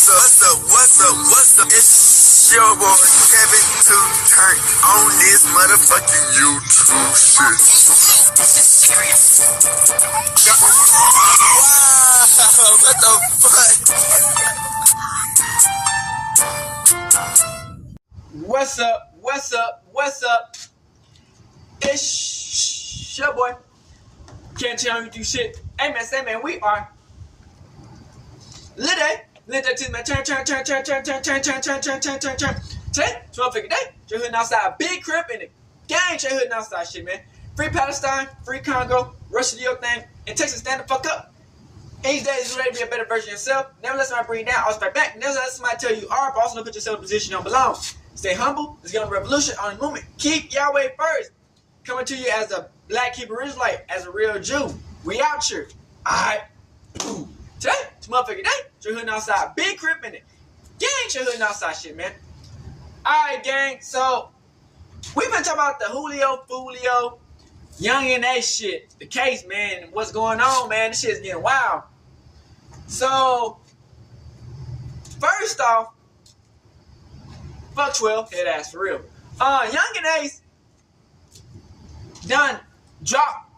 What's up? It's your boy Kevin to turn on this motherfucking YouTube shit. This is serious. Wow, what the fuck? What's up? It's your boy. Can't tell me do shit. Hey man, we are Lit to my turn. Today, 12 day. You're hooding outside. Big crib in the gang. You're hooding outside shit, man. Free Palestine, free Congo, Russia do your thing, and Texas stand the fuck up. Each day is ready to be a better version of yourself. Never let somebody bring you down. Always fight back. Never let somebody tell you are, but also don't put yourself in a position you don't belong. Stay humble. Let's get on the revolution, on the movement. Keep Yahweh first. Coming to you as a black Hebrew Israelite, as a real Jew. We out here. Alright. Today, it's motherfucking day. You're hooding outside. Big crib in it. Gang, you're hooding outside shit, man. Alright, gang. So, we've been talking about the Joolio, Foolio, Yugeen shit. The case, man. What's going on, man? This shit's getting wild. So, first off, fuck 12. Head ass for real. Yugeen done dropped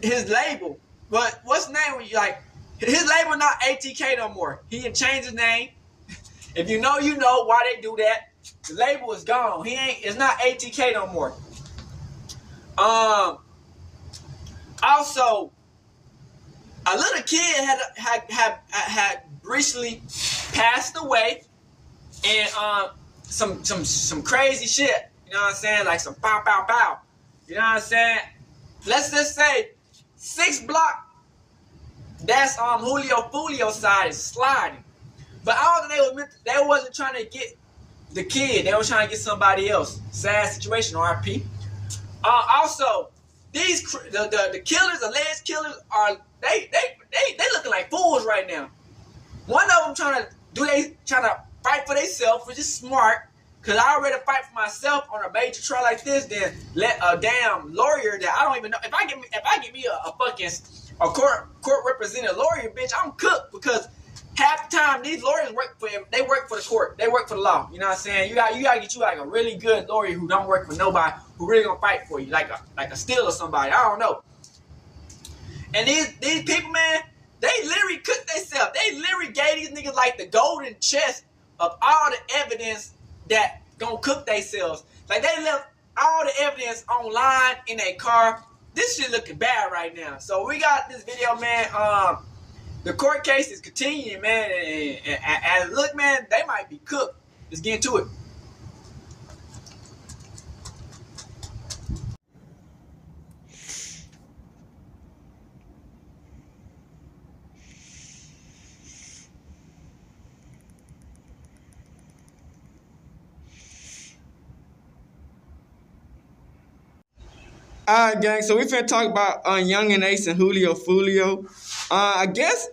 his label. But what's the name when you like? His label not ATK no more. He didn't change his name. If you know why they do that. The label is gone. It's not ATK no more. Also, a little kid had recently passed away, and some crazy shit. You know what I'm saying? Like some pow pow pow. You know what I'm saying? Let's just say 6BLOCK. That's Joolio Foolio side is sliding. But I don't think they wasn't trying to get the kid. They were trying to get somebody else. Sad situation, RP. Also, the killers, alleged killers, are they looking like fools right now. One of them trying to fight for themselves, which is smart. Cause I already fight for myself on a major trial like this, then let a damn lawyer that I don't even know. If I get me a fucking court representative lawyer, bitch, I'm cooked, because half the time these lawyers work for the court. They work for the law. You know what I'm saying? You gotta get you like a really good lawyer who don't work for nobody, who really gonna fight for you, like a Steele or somebody. I don't know. And these people, man, they literally cooked themselves. They literally gave these niggas like the golden chest of all the evidence that gonna cook themselves. Like, they left all the evidence online in their car. This shit looking bad right now. So we got this video, man. The court case is continuing, man. And look, man, they might be cooked. Let's get into it. Alright, gang, so we finna talk about Yugeen and Joolio Foolio. I guess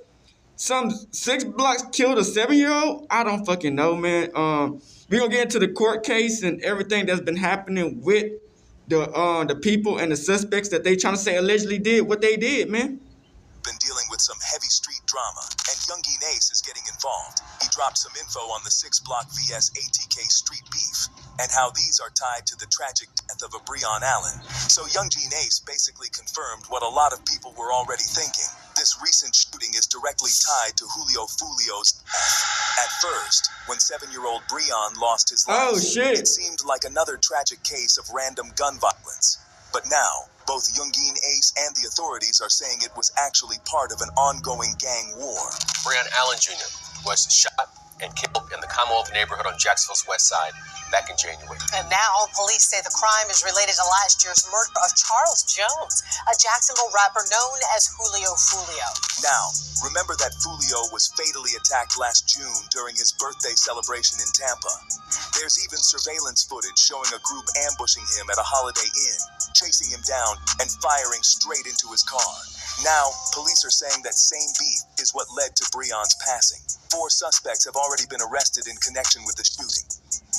some 6BLOCK killed a 7-year-old. I don't fucking know, man. We gonna get into the court case and everything that's been happening with the people and the suspects that they trying to say allegedly did what they did, man. Been dealing with some heavy street drama, and Yugeen is getting involved. He dropped some info on the 6BLOCK vs ATK street beef, and how these are tied to the tragic death of a Breon Allen. So Yugeen basically confirmed what a lot of people were already thinking. This recent shooting is directly tied to Joolio Foolio's death. At first, when 7-year-old Breon lost his life, it seemed like another tragic case of random gun violence. But now, both Yugeen and the authorities are saying it was actually part of an ongoing gang war. Breon Allen Jr. was shot and killed in the Commonwealth neighborhood on Jacksonville's west side back in January. And now police say the crime is related to last year's murder of Charles Jones, a Jacksonville rapper known as Joolio Foolio. Now, remember that Foolio was fatally attacked last June during his birthday celebration in Tampa. There's even surveillance footage showing a group ambushing him at a Holiday Inn, chasing him down and firing straight into his car. Now, police are saying that same beef is what led to Breon's passing. 4 suspects have already been arrested in connection with the shooting.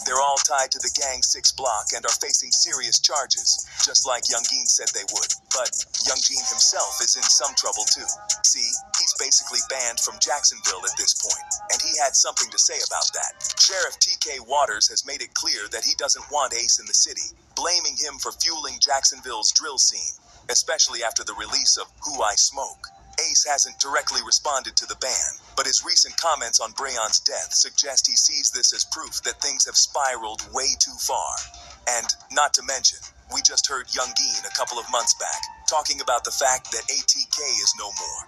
They're all tied to the gang 6BLOCK and are facing serious charges, just like Yugeen said they would. But Yugeen himself is in some trouble too. See, he's basically banned from Jacksonville at this point, and he had something to say about that. Sheriff TK Waters has made it clear that he doesn't want Ace in the city, blaming him for fueling Jacksonville's drill scene, especially after the release of Who I Smoke. Ace hasn't directly responded to the ban, but his recent comments on Breon's death suggest he sees this as proof that things have spiraled way too far. And, not to mention, we just heard Yugeen a couple of months back talking about the fact that ATK is no more.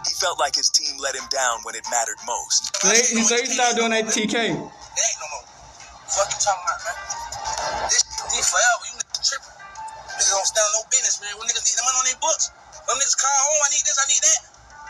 He felt like his team let him down when it mattered most. So he started doing ATK. They ain't no more. Fuck you talking about, man? This forever. You niggas tripping. Niggas don't stand on no business, man. When niggas need the money on their books. Them niggas call home, I need this, I need that.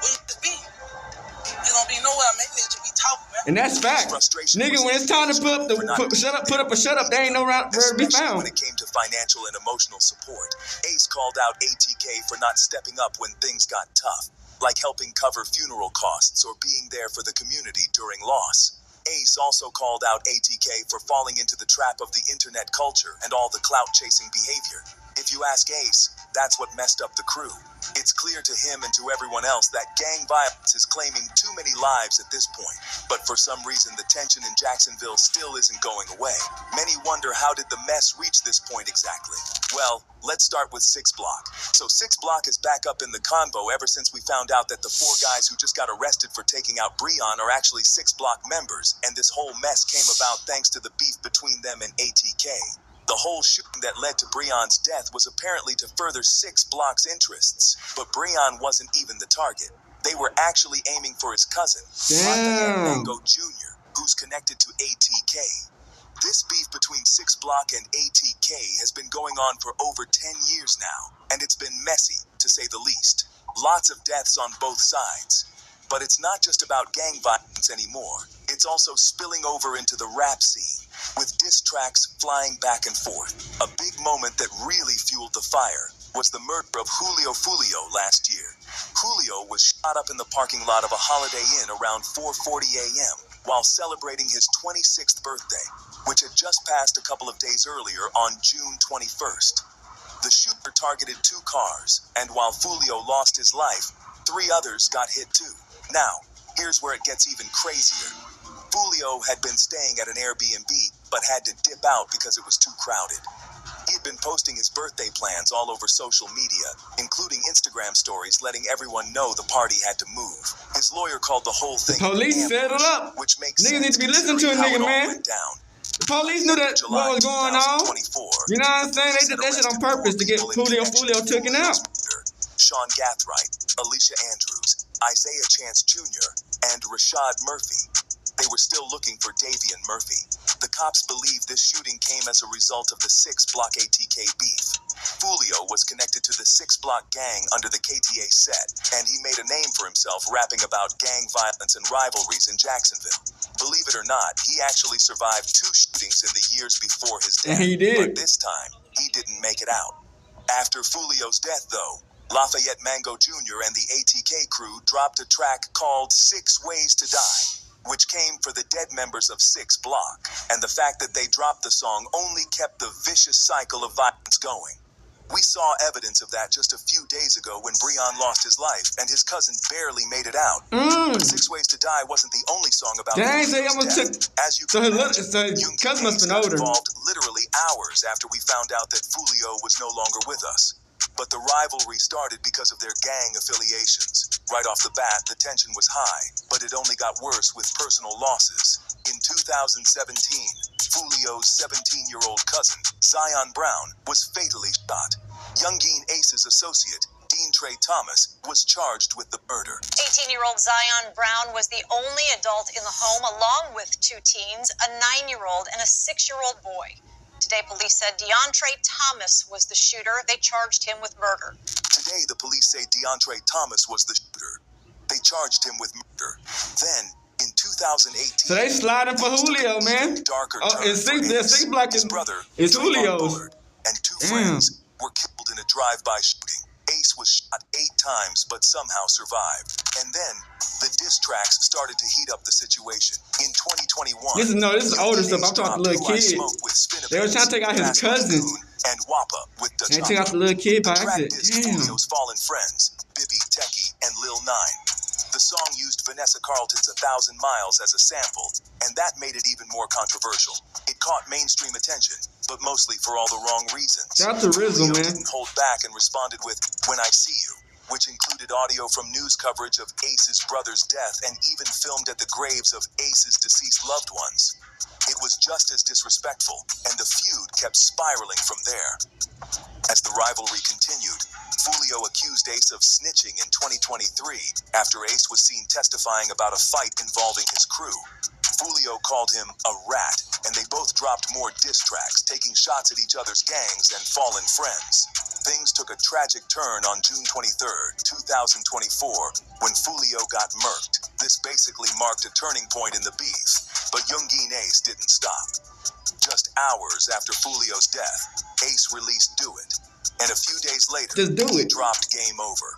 Where you just be? You don't be nowhere, man. Niggas just be talking, man. And that's fact. Nigga, when it's time to put up a shut up, they ain't no where to be found. When it came to financial and emotional support, Ace called out ATK for not stepping up when things got tough, like helping cover funeral costs or being there for the community during loss. Ace also called out ATK for falling into the trap of the internet culture and all the clout-chasing behavior. If you ask Ace, that's what messed up the crew. It's clear to him and to everyone else that gang violence is claiming too many lives at this point. But for some reason, the tension in Jacksonville still isn't going away. Many wonder, how did the mess reach this point exactly? Well, let's start with 6BLOCK. So 6BLOCK is back up in the convo ever since we found out that the 4 guys who just got arrested for taking out Breon are actually 6BLOCK members, and this whole mess came about thanks to the beef between them and ATK. The whole shooting that led to Breon's death was apparently to further 6BLOCK's interests, but Breon wasn't even the target. They were actually aiming for his cousin, Mango Jr., who's connected to ATK. This beef between 6BLOCK and ATK has been going on for over 10 years now, and it's been messy, to say the least. Lots of deaths on both sides. But it's not just about gang violence anymore. It's also spilling over into the rap scene, with diss tracks flying back and forth. A big moment that really fueled the fire was the murder of Foolio last year. Joolio was shot up in the parking lot of a Holiday Inn around 4:40 a.m. while celebrating his 26th birthday, which had just passed a couple of days earlier on June 21st. The shooter targeted 2 cars, and while Foolio lost his life, 3 others got hit too. Now, here's where it gets even crazier. Foolio had been staying at an Airbnb, but had to dip out because it was too crowded. He had been posting his birthday plans all over social media, including Instagram stories letting everyone know the party had to move. His lawyer called the whole thing police set it up. which makes Niggas need sense to be listening to a considering nigga, how it all man. went down. The police knew that what was going on. You know what I'm saying? They did that shit on purpose to get Foolio taken out. Sean Gathright, Alicia Andrews, Isaiah Chance Jr., and Rashad Murphy. They were still looking for Davian Murphy. The cops believe this shooting came as a result of the 6BLOCK ATK beef. Foolio was connected to the 6BLOCK gang under the KTA set, and he made a name for himself rapping about gang violence and rivalries in Jacksonville. Believe it or not, he actually survived 2 shootings in the years before his death. He did. But this time, he didn't make it out. After Foolio's death, though, Lafayette Mango Jr. and the ATK crew dropped a track called 6 Ways to Die, which came for the dead members of 6BLOCK, and the fact that they dropped the song only kept the vicious cycle of violence going. We saw evidence of that just a few days ago when Breon lost his life and his cousin barely made it out. But 6 Ways to Die wasn't the only song about Dang, so death. As you can imagine, his cousin must have been older. Involved literally hours after we found out that Foolio was no longer with us. But the rivalry started because of their gang affiliations. Right off the bat, the tension was high, but it only got worse with personal losses. In 2017, Foolio's 17-year-old cousin, Zion Brown, was fatally shot. Yugeen Ace's associate, Dean Trey Thomas, was charged with the murder. 18-year-old Zion Brown was the only adult in the home, along with 2 teens, a 9-year-old and a 6-year-old boy. Today, police said DeAndre Thomas was the shooter. They charged him with murder. Today, the police say DeAndre Thomas was the shooter. They charged him with murder. Then, in 2018... So they sliding for Joolio, man. And 6BLOCK is Joolio's. And 2 friends were killed in a drive-by shooting. Ace was shot 8 times, but somehow survived. And then, the diss tracks started to heat up the situation. In 2021... This is older stuff. I'm talking little kids. They were trying to take out his cousin. And Wappa with the They took out the little kid by accident. Foolio's fallen friends, Bibby, Techie, and Lil 9. The song used Vanessa Carlton's 1,000 Miles as a sample, and that made it even more controversial. It caught mainstream attention, but mostly for all the wrong reasons. Shout out to Rizzo, Foolio man. didn't hold back and responded with When I See You, which included audio from news coverage of Ace's brother's death and even filmed at the graves of Ace's deceased loved ones. It was just as disrespectful, and the feud kept spiraling from there. As the rivalry continued, Foolio accused Ace of snitching in 2023 after Ace was seen testifying about a fight involving his crew. Foolio called him a rat, and they both dropped more diss tracks, taking shots at each other's gangs and fallen friends. Things took a tragic turn on June 23rd, 2024, when Foolio got murked. This basically marked a turning point in the beef, but Yugeen Ace didn't stop. Just hours after Foolio's death, Ace released Do It, and a few days later, he dropped Game Over.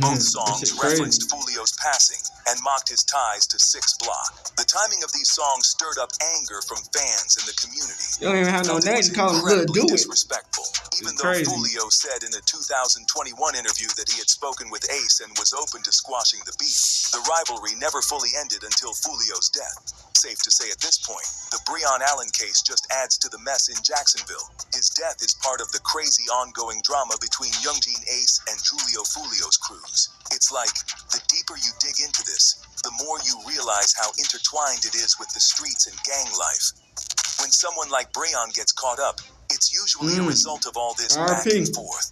Both songs referenced Foolio's passing and mocked his ties to 6BLOCK. The timing of these songs stirred up anger from fans in the community. You don't even have no name to call him Little Do It. Disrespectful. Even though Foolio said in a 2021 interview that he had spoken with Ace and was open to squashing the beef, the rivalry never fully ended until Foolio's death. Safe to say at this point, the Breon Allen case just adds to the mess in Jacksonville. His death is part of the crazy ongoing drama between Yugeen Ace and Joolio Foolio's crews. It's like, the deeper you dig into this, the more you realize how intertwined it is with the streets and gang life. When someone like Breon gets caught up, it's usually a result of all this back and forth.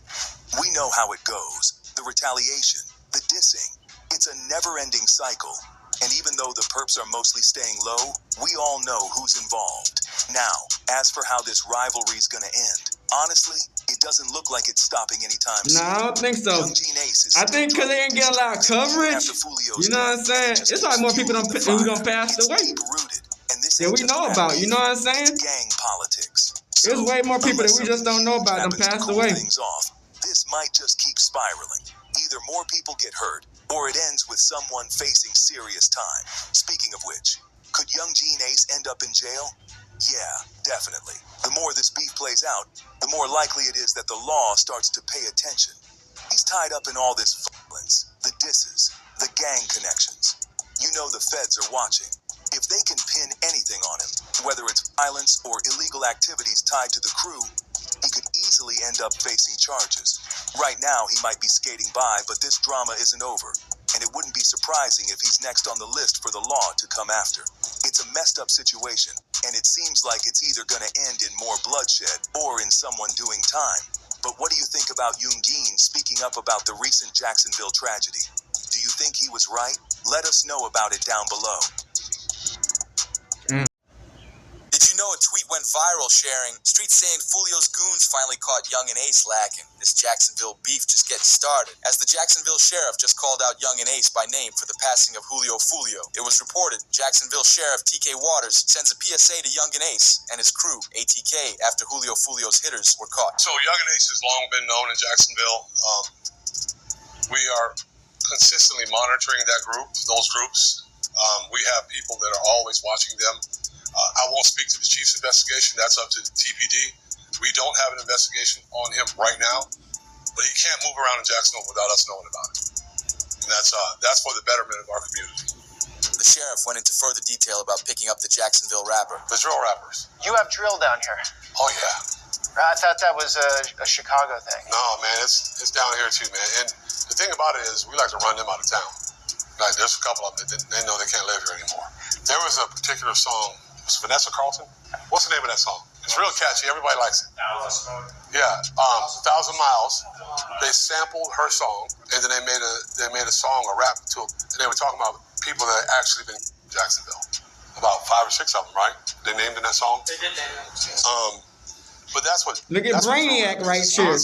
We know how it goes. The retaliation, the dissing. It's a never-ending cycle. And even though the perps are mostly staying low, we all know who's involved. Now, as for how this rivalry's gonna end, honestly, it doesn't look like it's stopping anytime soon. No, I don't think so. I think because they didn't get a lot of coverage. You know what I'm saying? It's like more people who done passed away. That we know about, you know what I'm saying? Gang politics. There's way more people that we just don't know about them passed away. This might just keep spiraling. Either more people get hurt, or it ends with someone facing serious time. Speaking of which, could Yugeen Ace end up in jail? Yeah, definitely. The more this beef plays out, the more likely it is that the law starts to pay attention. He's tied up in all this violence, the disses, the gang connections. You know the feds are watching. If they can pin anything on him, whether it's violence or illegal activities tied to the crew, he could easily end up facing charges. Right now, he might be skating by, but this drama isn't over, and it wouldn't be surprising if he's next on the list for the law to come after. It's a messed up situation, and it seems like it's either gonna end in more bloodshed or in someone doing time. But what do you think about Yugeen speaking up about the recent Jacksonville tragedy? Do you think he was right? Let us know about it down below. Did you know a tweet went viral sharing streets saying Foolio's goons finally caught Yugeen Ace lacking? This Jacksonville beef just getting started, as the Jacksonville sheriff just called out Yugeen Ace by name for the passing of Joolio Foolio. It was reported Jacksonville Sheriff TK Waters sends a PSA to Yugeen Ace and his crew, ATK, after Joolio Foolio's hitters were caught. So Yugeen Ace has long been known in Jacksonville. We are consistently monitoring those groups. We have people that are always watching them. I won't speak to the chief's investigation. That's up to TPD. We don't have an investigation on him right now, but he can't move around in Jacksonville without us knowing about it. And that's for the betterment of our community. The sheriff went into further detail about picking up the Jacksonville rapper. The drill rappers. You have drill down here. Oh, yeah. I thought that was a Chicago thing. No, man, it's down here too, man. And the thing about it is we like to run them out of town. Like, there's a couple of them that they know they can't live here anymore. There was a particular song. It's Vanessa Carlton. What's the name of that song? It's real catchy. Everybody likes it. Yeah, 1,000 Miles. They sampled her song, and then they made a song, a rap to it, and they were talking about people that actually been in Jacksonville. About 5 or 6 of them, right? They named in that song. They did name it. But that's what. Look at Brainiac right here.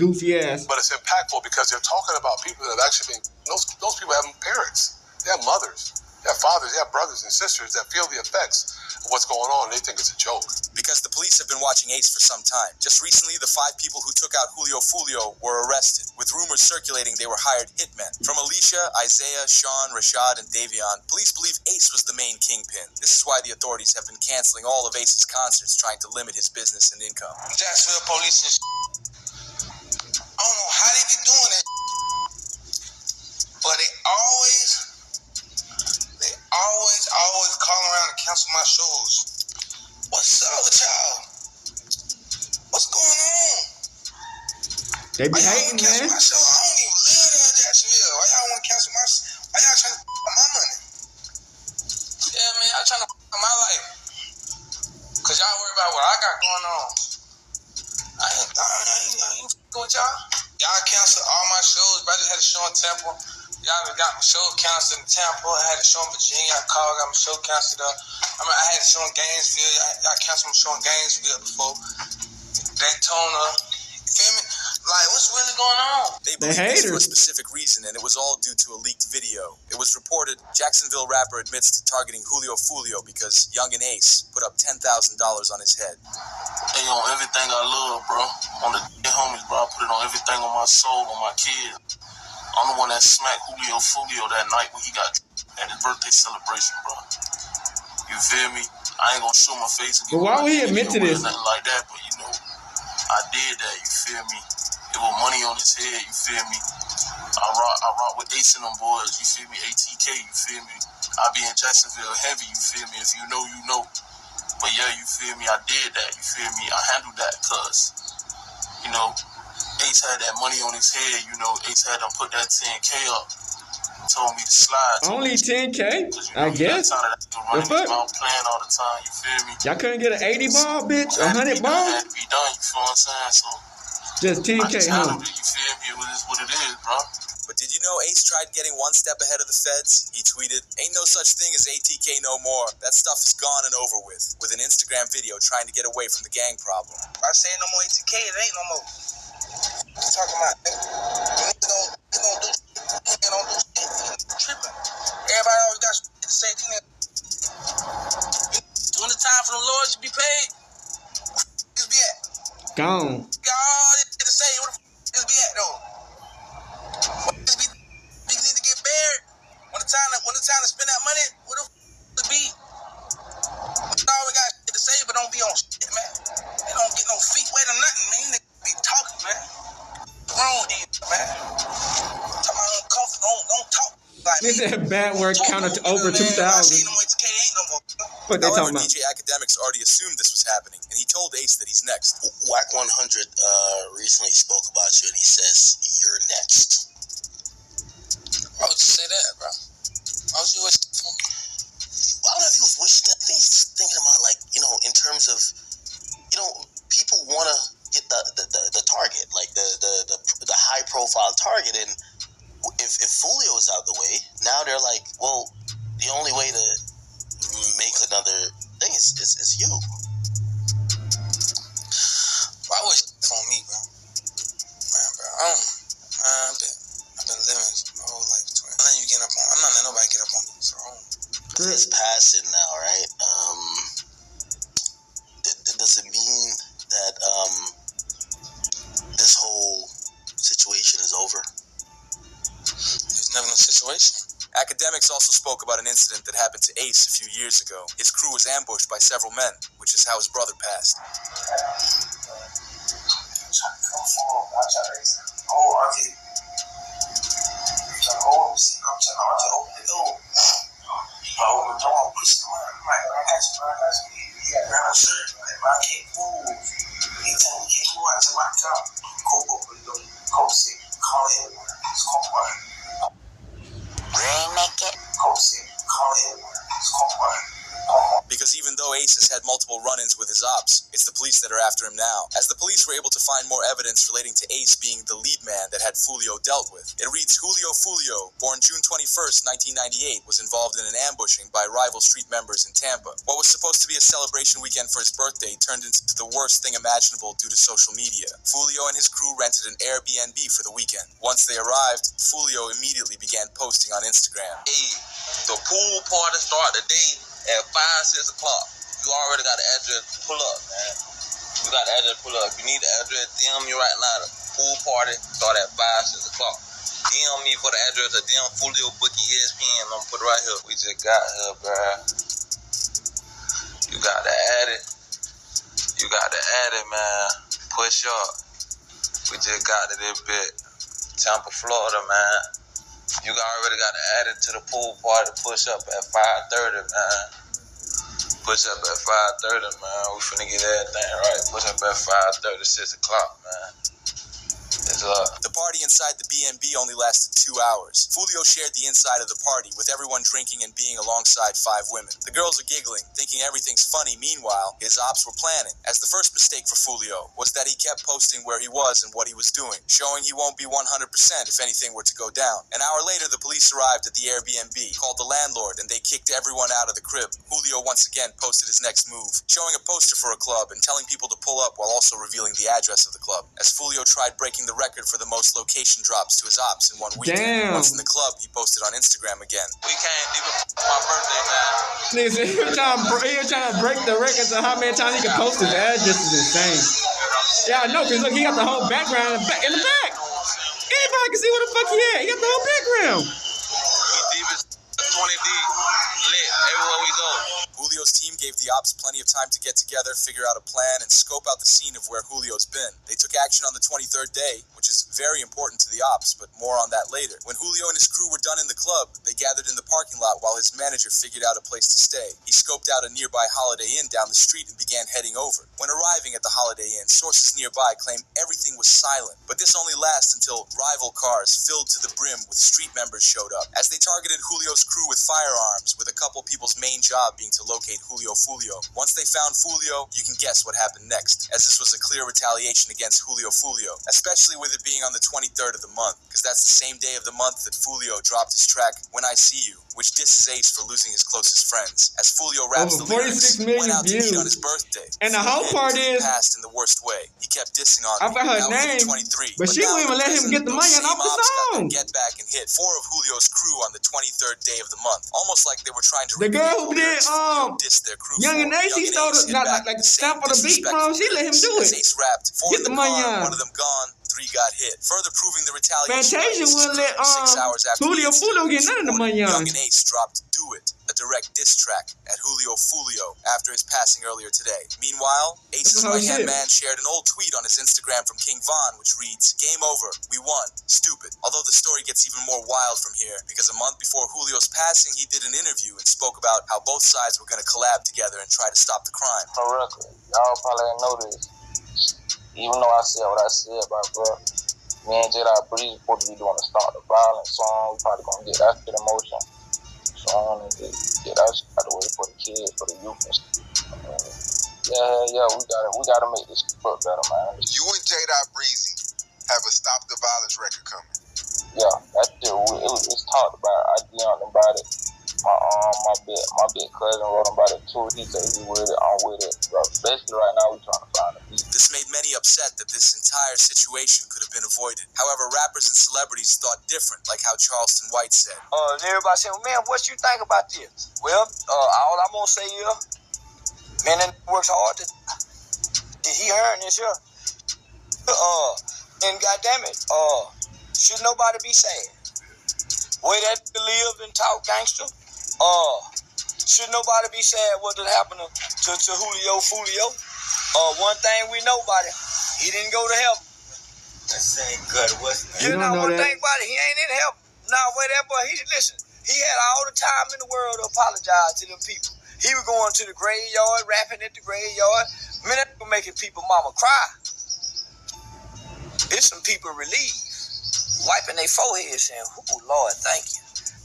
Goofy ass. But it's impactful because they're talking about people that have actually been. Those people have parents. They have mothers. They have fathers. They have brothers and sisters that feel the effects of what's going on. They think it's a joke. Because the police have been watching Ace for some time. Just recently, the 5 people who took out Joolio Foolio were arrested, with rumors circulating they were hired hitmen. From Alicia, Isaiah, Sean, Rashad, and Davion, police believe Ace was the main kingpin. This is why the authorities have been canceling all of Ace's concerts, trying to limit his business and income. Jacksonville police and I don't know how they be doing it, but they always my shows. What's up with y'all? What's going on? They be hating, man. My show? I don't even live in Jacksonville. Why y'all want to cancel my? Why y'all trying to my money? Yeah, man, y'all trying to my life. Cause y'all worry about what I got going on. I ain't with y'all. Y'all canceled all my shows, but I just had a show in Temple. Y'all got my show canceled in Tampa. I had a show in Virginia. I called, got my show canceled up. I had a show in Gainesville. Y'all canceled my show in Gainesville before. Daytona. You feel me? Like, what's really going on? They believe this for a specific reason, and it was all due to a leaked video. It was reported Jacksonville rapper admits to targeting Foolio because Young and Ace put up $10,000 on his head. Hey, on everything I love, bro. On the homies, bro. I put it on everything on my soul, on my kids. I'm the one that smacked Foolio that night when he got at his birthday celebration, bro. You feel me? I ain't gonna show my face again. But why would he admit to this? Nothing like that, but you know, I did that. You feel me? It was money on his head. You feel me? I rock with Ace and them boys. You feel me? ATK. You feel me? I be in Jacksonville heavy. You feel me? If you know, you know. But yeah, you feel me? I did that. You feel me? I handled that because, you know, Ace had that money on his head. You know, Ace had them put that 10K up. Told me to slide. Only 10K? I guess. The fuck? Playing all the time. You feel me? Y'all couldn't get an 80 ball, bitch? 100 ball? Had to be done. You feel what I'm saying? So just 10K, huh? You feel me? It is what it is, bro. But did you know Ace tried getting one step ahead of the feds? He tweeted, "Ain't no such thing as ATK no more. That stuff is gone and over with," with an Instagram video trying to get away from the gang problem. I say no more ATK, it ain't no more. What you talking about? Niggas don't do shit. Tripping. Everybody always got shit to say. When the time for the Lord to be paid, niggas be at. Gone. Got all this shit to say. Where the niggas be at though? Niggas need to get buried. When the time to spend that money, where the niggas be? We always got shit to say, but don't be on shit, man. They don't get no feet wet or nothing, man. You niggas be talking, man. Wrong with you, man. Talking about don't talk. Like, this is a bad word counted to over 2,000. What they talking about? DJ Academics already assumed this was happening, and he told Ace that he's next. Whack 100 recently spoke about you, and he says you're next. Why would you say that, bro? Why would you wish that for me? Well, I don't know if he was wishing that. I think he's thinking about, like, you know, in terms of, you know, people want to get the target, like the high profile target, and if Foolio is out of the way, now they're like, well, the only way to make another thing is you. Why was on me, bro? Man, bro, I've been living my whole life between. I'm letting you get up on. I'm not letting nobody get up on me. So it's Passin now, right? Does it mean that this whole situation is over? There's never no situation. Academics also spoke about an incident that happened to Ace a few years ago. His crew was ambushed by several men, which is how his brother passed. Because even though Ace has had multiple run-ins with his ops, it's the police that are after him now, as the police were able to find more evidence relating to Ace being the lead man that had Foolio dealt with. It reads Joolio, born June 21st, 1998, was involved in an ambushing by rival street members in Tampa. What was supposed to be a celebration weekend for his birthday turned into the worst thing imaginable due to social media. Foolio and his crew rented an Airbnb for the weekend. Once they arrived, Foolio immediately began posting on Instagram. Hey, the pool party start today at 5, 6 o'clock. You already got the address. Pull up, man. You got the address. Pull up. If you need the address, DM me right now. The pool party start at 5, 6 o'clock. DM me for the address. Or DM Foolio Bookie ESPN. I'm gonna put it right here. We just got here, bruh. You got to add it. You got to add it, man. Push up. We just got to this bit. Tampa, Florida, man. You already got to add it to the pool party. Push up at 5:30, man. Push up at 5:30, man. We finna get everything right. Push up at 5:30, 6 o'clock, man. It's up. The party inside the B&B only lasted 2 hours. Foolio shared the inside of the party, with everyone drinking and being alongside 5 women. The girls are giggling, thinking everything's funny. Meanwhile, his ops were planning, as the first mistake for Foolio was that he kept posting where he was and what he was doing, showing he won't be 100% if anything were to go down. An hour later, the police arrived at the Airbnb, called the landlord, and they kicked everyone out of the crib. Foolio once again posted his next move, showing a poster for a club and telling people to pull up while also revealing the address of the club, as Foolio tried breaking the record for the most location drops to his ops in one weekend. Damn. Once in the club, he posted on Instagram again. We can't even my birthday, man. Nigga said he was trying to break the record to how many times he can post his address is insane. Yeah, I know, because look, he got the whole background in the back. Anybody can see where the fuck he at. He got the whole background. We deep as 20 deep. Lit everywhere we go. Julio's team gave the ops plenty of time to get together, figure out a plan, and scope out the scene of where Julio's been. They took action on the 23rd day, which is very important to the ops, but more on that later. When Julio and his crew were done in the club, they gathered in the parking lot while his manager figured out a place to stay. He scoped out a nearby Holiday Inn down the street and began heading over. When arriving at the Holiday Inn, sources nearby claim everything was silent, but this only lasts until rival cars filled to the brim with street members showed up. As they targeted Julio's crew with firearms, with a couple people's main job being to locate Julio Foolio. Once they found Foolio, you can guess what happened next, as this was a clear retaliation against Julio Foolio, especially with it being on the 23rd of the month, because that's the same day of the month that Foolio dropped his track, When I See You, which disses Ace for losing his closest friends. As Foolio raps the lyrics, 46 million went out to eat views. on his birthday. And the whole part is, passed in the worst way. He kept dissing on I forgot her Now he's name, 23, but she now wouldn't even let him get the money those off the same ops got their song. Get back and hit 4 of Julio's crew on the 23rd day of the month, almost like they were trying to The girl who did dissed their crew. Young and Ace, he stole the like the stamp for the beat from. She let him do it. Ace rapped, 4 Get in the the money car, on. 1 of them gone, 3 got hit, further proving the retaliation. Fantasia wouldn't let 6 hours after Julio Foolio get none of the money on. Young and Ace dropped Do It, a direct diss track at Julio Foolio after his passing earlier today. Meanwhile, Ace's right-hand man shared an old tweet on his Instagram from King Von, which reads, "Game over, we won, stupid." Although the story gets even more wild from here, because a month before Julio's passing, he did an interview and spoke about how both sides were going to collab together and try to stop the crime. For record, y'all probably didn't know this. Even though I said what I said about bro, me and Jedi Breeze supposed to be doing a Start the Violence song. We probably gonna get that shit in motion. Song and get that shit out of the way for the kids, for the youth and shit. Yeah, we gotta make this look better, man. You and Jedi Breezy have a Stop the Violence record coming. Yeah, that shit, it's talked about. I DM'd about it. My big cousin wrote about it too. He said he with it, I'm with it. But basically right now we trying to find a beat. This made many upset that this entire situation could have been avoided. However, rappers and celebrities thought different, like how Charleston White said. Everybody saying, man, what you think about this? Well, all I'm gonna say is, man, that works hard. He earned this here. And goddamn it, should nobody be sad? Way that live and talk gangster. Should nobody be sad what did happen to Julio Foolio? One thing we know about it, he didn't go to heaven. That ain't good, wasn't it? You don't know one that. thing about it, he ain't in heaven. Nah, wait, that boy, listen, he had all the time in the world to apologize to them people. He was going to the graveyard, rapping at the graveyard. Man, that was making people mama cry. There's some people relieved, wiping their forehead saying, "Oh, Lord, thank you."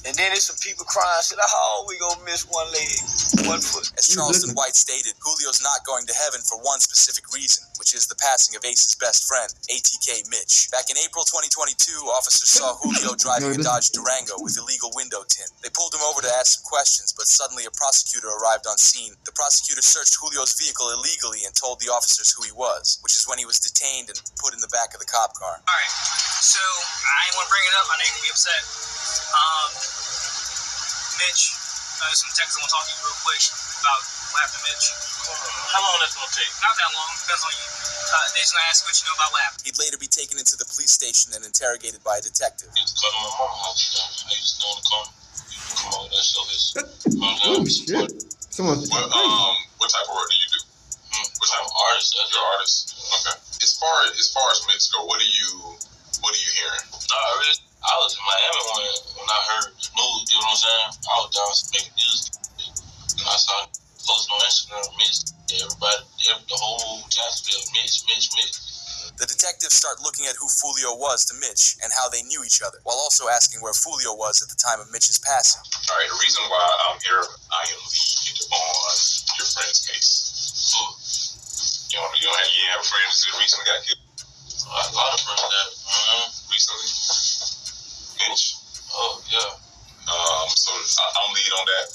And then there's some people crying, saying, "Oh, we gonna miss one leg, one foot." As Charleston White stated, Julio's not going to heaven for one specific reason, which is the passing of Ace's best friend, ATK Mitch. Back in April 2022, officers saw Julio driving a Dodge Durango with illegal window tint. They pulled him over to ask some questions, but suddenly a prosecutor arrived on scene. The prosecutor searched Julio's vehicle illegally and told the officers who he was, which is when he was detained and put in the back of the cop car. Alright, so I ain't want to bring it up. I know you can be upset. Mitch, some text I want to talk to you real quick about what happened to Mitch. How long that's going to take? Not that long. Depends on you. They just going to ask what you know about what happened. He'd later be taken into the police station and interrogated by a detective. I used to cut on my mama's house. I used to know in the car. Come on, that show is. Oh shit! Someone. What type of work do you do? What type of artist? As your artist? Okay. As far as Mitch go, what are you hearing? I was in Miami when I heard the news. You know what I'm saying? I was down making music, and I saw posting on Instagram, Mitch. Everybody, the whole Jacksonville, Mitch. The detectives start looking at who Foolio was to Mitch and how they knew each other, while also asking where Foolio was at the time of Mitch's passing. All right, the reason why I'm here, I am lead on your friend's case. You have friends who recently got killed? A lot of friends that recently. Mitch? Oh, yeah. So I'm lead on that.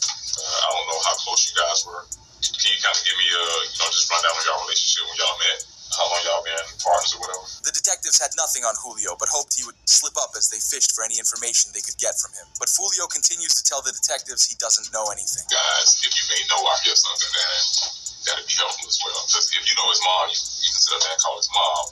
I don't know how close you guys were. Can you kind of give me just run down on y'all relationship when y'all met? How long y'all been partners or whatever? The detectives had nothing on Joolio, but hoped he would slip up as they fished for any information they could get from him. But Foolio continues to tell the detectives he doesn't know anything. Guys, if you may know or hear something, that'd be helpful as well. Because if you know his mom, you can sit up there and call his mom,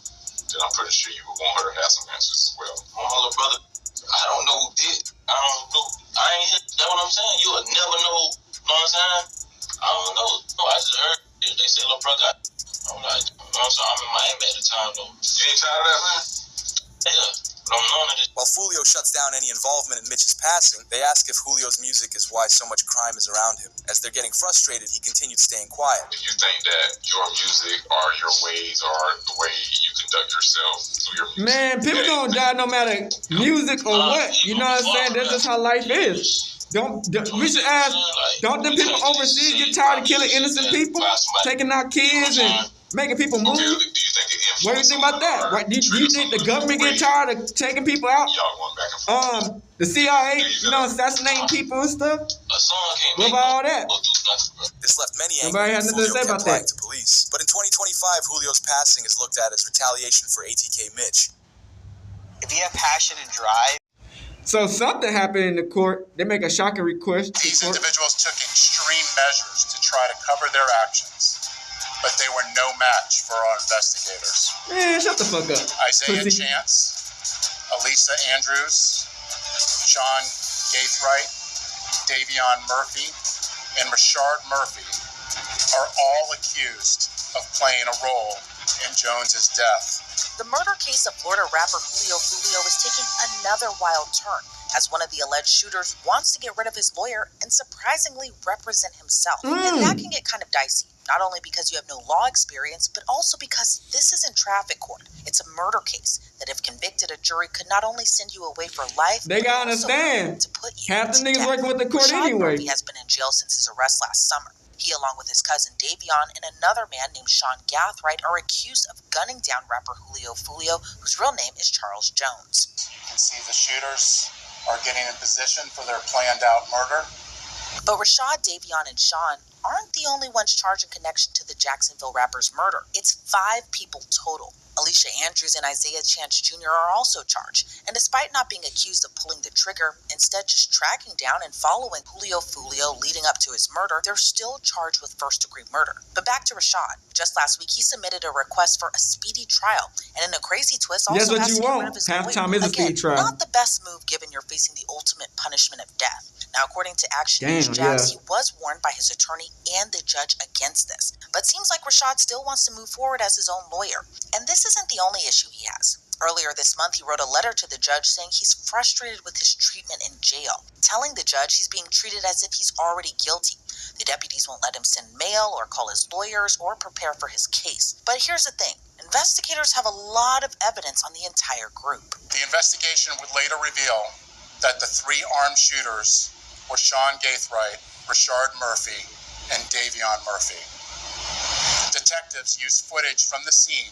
then I'm pretty sure you would want her to have some answers as well. My little brother, I don't know who did. I don't know. I ain't hear. That's what I'm saying. You would never know. You know what I'm saying? I don't know. No, I just heard they say little brother. I'm like, I'm in Miami at the time, though. You ain't tired of that, man? Yeah. But I'm knowing it. While Foolio shuts down any involvement in Mitch's passing, they ask if Julio's music is why so much crime is around him. As they're getting frustrated, he continued staying quiet. If you think that your music or your ways or the way you conduct yourself through your music... Man, people gonna die no matter music or what. You know what I'm saying? That's just how life is. We should ask, don't the people overseas get tired of killing innocent people? Taking out kids and making people move? What do you think about that? Right? Do you think the government get tired of taking people out? The CIA, assassinating people and stuff? What about all that? This left many Nobody had nothing to say about that. To police. But in 2025, Julio's passing is looked at as retaliation for ATK Mitch. If you have passion and drive. So something happened in the court. They make a shocking request. These individuals took extreme measures to try to cover their actions, but they were no match for our investigators. Man, shut the fuck up. Isaiah Chance, Elisa Andrews, Sean Gaithright, Davion Murphy, and Rashard Murphy are all accused of playing a role in Jones's death. The murder case of Florida rapper Foolio is taking another wild turn as one of the alleged shooters wants to get rid of his lawyer and surprisingly represent himself. And that can get kind of dicey, not only because you have no law experience, but also because this isn't traffic court. It's a murder case that if convicted, a jury could not only send you away for life, they gotta understand. To put you half the niggas death. working with the court Rashad anyway. Murphy has been in jail since his arrest last summer. He, along with his cousin Davion and another man named Sean Gaithright, are accused of gunning down rapper Foolio, whose real name is Charles Jones. You can see the shooters are getting in position for their planned out murder. But Rashad, Davion, and Sean aren't the only ones charged in connection to the Jacksonville rapper's murder. It's 5 people total. Alicia Andrews and Isaiah Chance Jr. are also charged, and despite not being accused of pulling the trigger, instead just tracking down and following Foolio leading up to his murder, they're still charged with first-degree murder. But back to Rashad. Just last week, he submitted a request for a speedy trial, and in a crazy twist, also has to get rid of his lawyer. Halftime is a speedy trial. Not the best move given you're facing the ultimate punishment of death. Now, according to Action News Jazz, he was warned by his attorney and the judge against this. But seems like Rashad still wants to move forward as his own lawyer. And this isn't the only issue he has. Earlier this month, he wrote a letter to the judge saying he's frustrated with his treatment in jail, telling the judge he's being treated as if he's already guilty. The deputies won't let him send mail or call his lawyers or prepare for his case. But here's the thing. Investigators have a lot of evidence on the entire group. The investigation would later reveal that the 3 armed shooters were Sean Gaithright, Rashard Murphy, and Davion Murphy. Detectives used footage from the scene,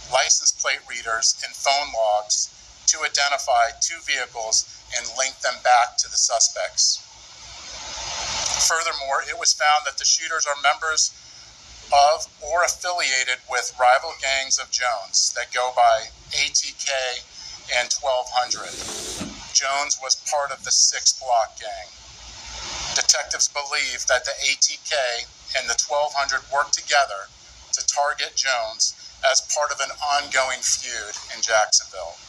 license plate readers, and phone logs to identify 2 vehicles and link them back to the suspects. Furthermore, it was found that the shooters are members of or affiliated with rival gangs of Jones that go by ATK and 1200. Jones was part of the 6BLOCK gang. Detectives believe that the ATK and the 1200 worked together to target Jones as part of an ongoing feud in Jacksonville.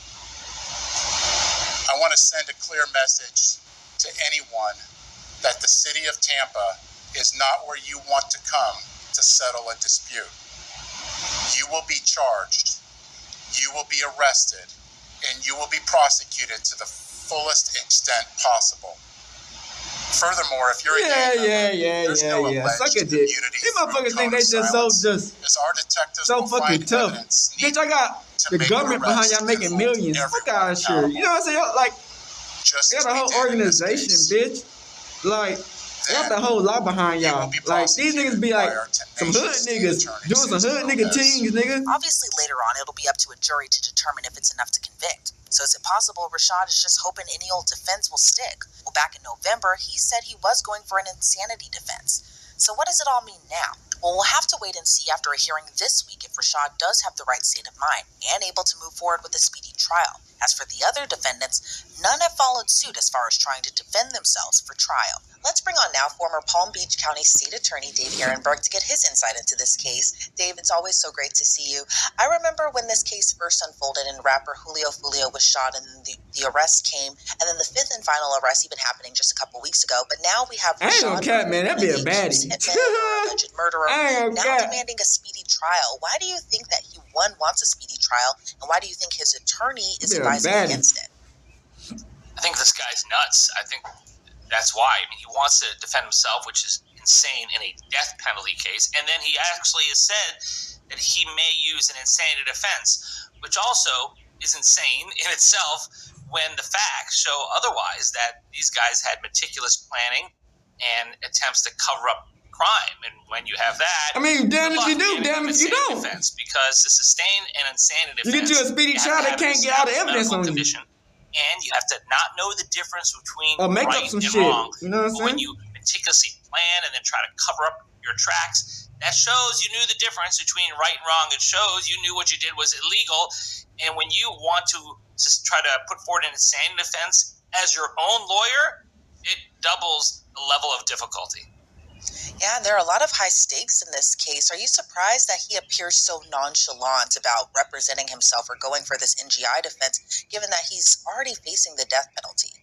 I want to send a clear message to anyone that the city of Tampa is not where you want to come to settle a dispute. You will be charged, you will be arrested, and you will be prosecuted to the fullest extent possible. Furthermore, if you're a gang member, there's no alleged immunity These from motherfuckers think they code of just silence, as our detectives so will fucking find tough. evidence Bitch, I got the government behind y'all making millions. Fuck out of here. You know what I'm saying? Like, just they got a whole organization, bitch. Like, they got the whole law behind y'all. Like, these niggas be like some hood niggas doing some hood nigga things, nigga. Obviously, later on, it'll be up to a jury to determine if it's enough to convict. So is it possible Rashad is just hoping any old defense will stick? Well, back in November, he said he was going for an insanity defense. So what does it all mean now? Well, we'll have to wait and see after a hearing this week if Rashad does have the right state of mind and able to move forward with a speedy trial. As for the other defendants, none have followed suit as far as trying to defend themselves for trial. Let's bring on now former Palm Beach County State Attorney Dave Ehrenberg to get his insight into this case. Dave, it's always so great to see you. I remember when this case first unfolded and rapper Foolio was shot and the arrest came, and then the fifth and final arrest even happening just a couple weeks ago. But now we have Rashad, man, that'd be a baddie. Hitman or alleged murderer, now demanding a speedy trial. Why do you think that he, one, wants a speedy trial, and why do you think his attorney is advising against it? I think this guy's nuts. I think that's why. I mean, he wants to defend himself, which is insane in a death penalty case. And then he actually has said that he may use an insanity defense, which also is insane in itself when the facts show otherwise, that these guys had meticulous planning and attempts to cover up crime. And when you have that, I mean, damn if you do, damn if you don't. Defense, because to sustain an insanity defense, you get you a speedy trial, they can't get all the evidence on you. And you have to not know the difference between make right up some and shit. wrong. You know what I'm saying? When you meticulously plan and then try to cover up your tracks, that shows you knew the difference between right and wrong. It shows you knew what you did was illegal. And when you want to just try to put forward an insanity defense as your own lawyer, it doubles the level of difficulty. Yeah, there are a lot of high stakes in this case. Are you surprised that he appears so nonchalant about representing himself or going for this NGI defense, given that he's already facing the death penalty?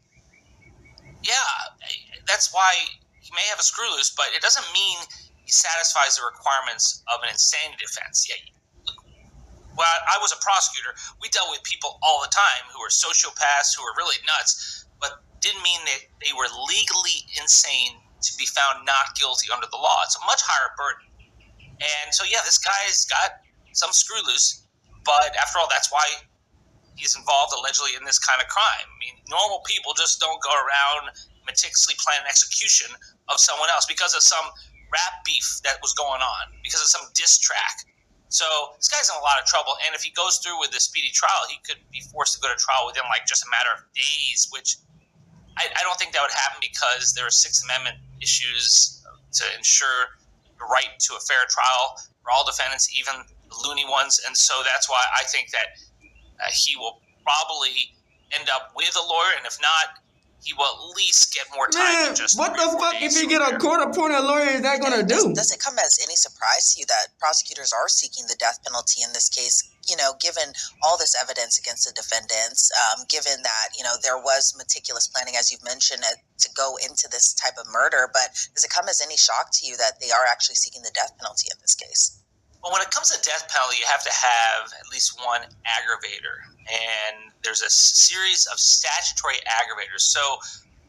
Yeah, that's why he may have a screw loose, but it doesn't mean he satisfies the requirements of an insanity defense. Yeah, well, I was a prosecutor. We dealt with people all the time who were sociopaths, who were really nuts, but didn't mean that they were legally insane to be found not guilty under the law. It's a much higher burden. And so, yeah, this guy's got some screw loose, but after all, that's why he's involved allegedly in this kind of crime. I mean, normal people just don't go around meticulously planning execution of someone else because of some rap beef that was going on, because of some diss track. So this guy's in a lot of trouble, and if he goes through with this speedy trial, he could be forced to go to trial within like just a matter of days, which I don't think that would happen because there are Sixth Amendment issues to ensure the right to a fair trial for all defendants, even the loony ones. And so that's why I think that he will probably end up with a lawyer, and if not, he will at least get more time than just what the fuck if he get a court-appointed lawyer is that gonna do? Does it come as any surprise to you that prosecutors are seeking the death penalty in this case, you know, given all this evidence against the defendants, given that, you know, there was meticulous planning, as you've mentioned, to go into this type of murder, but does it come as any shock to you that they are actually seeking the death penalty in this case? Well, when it comes to death penalty, you have to have at least one aggravator, and there's a series of statutory aggravators. So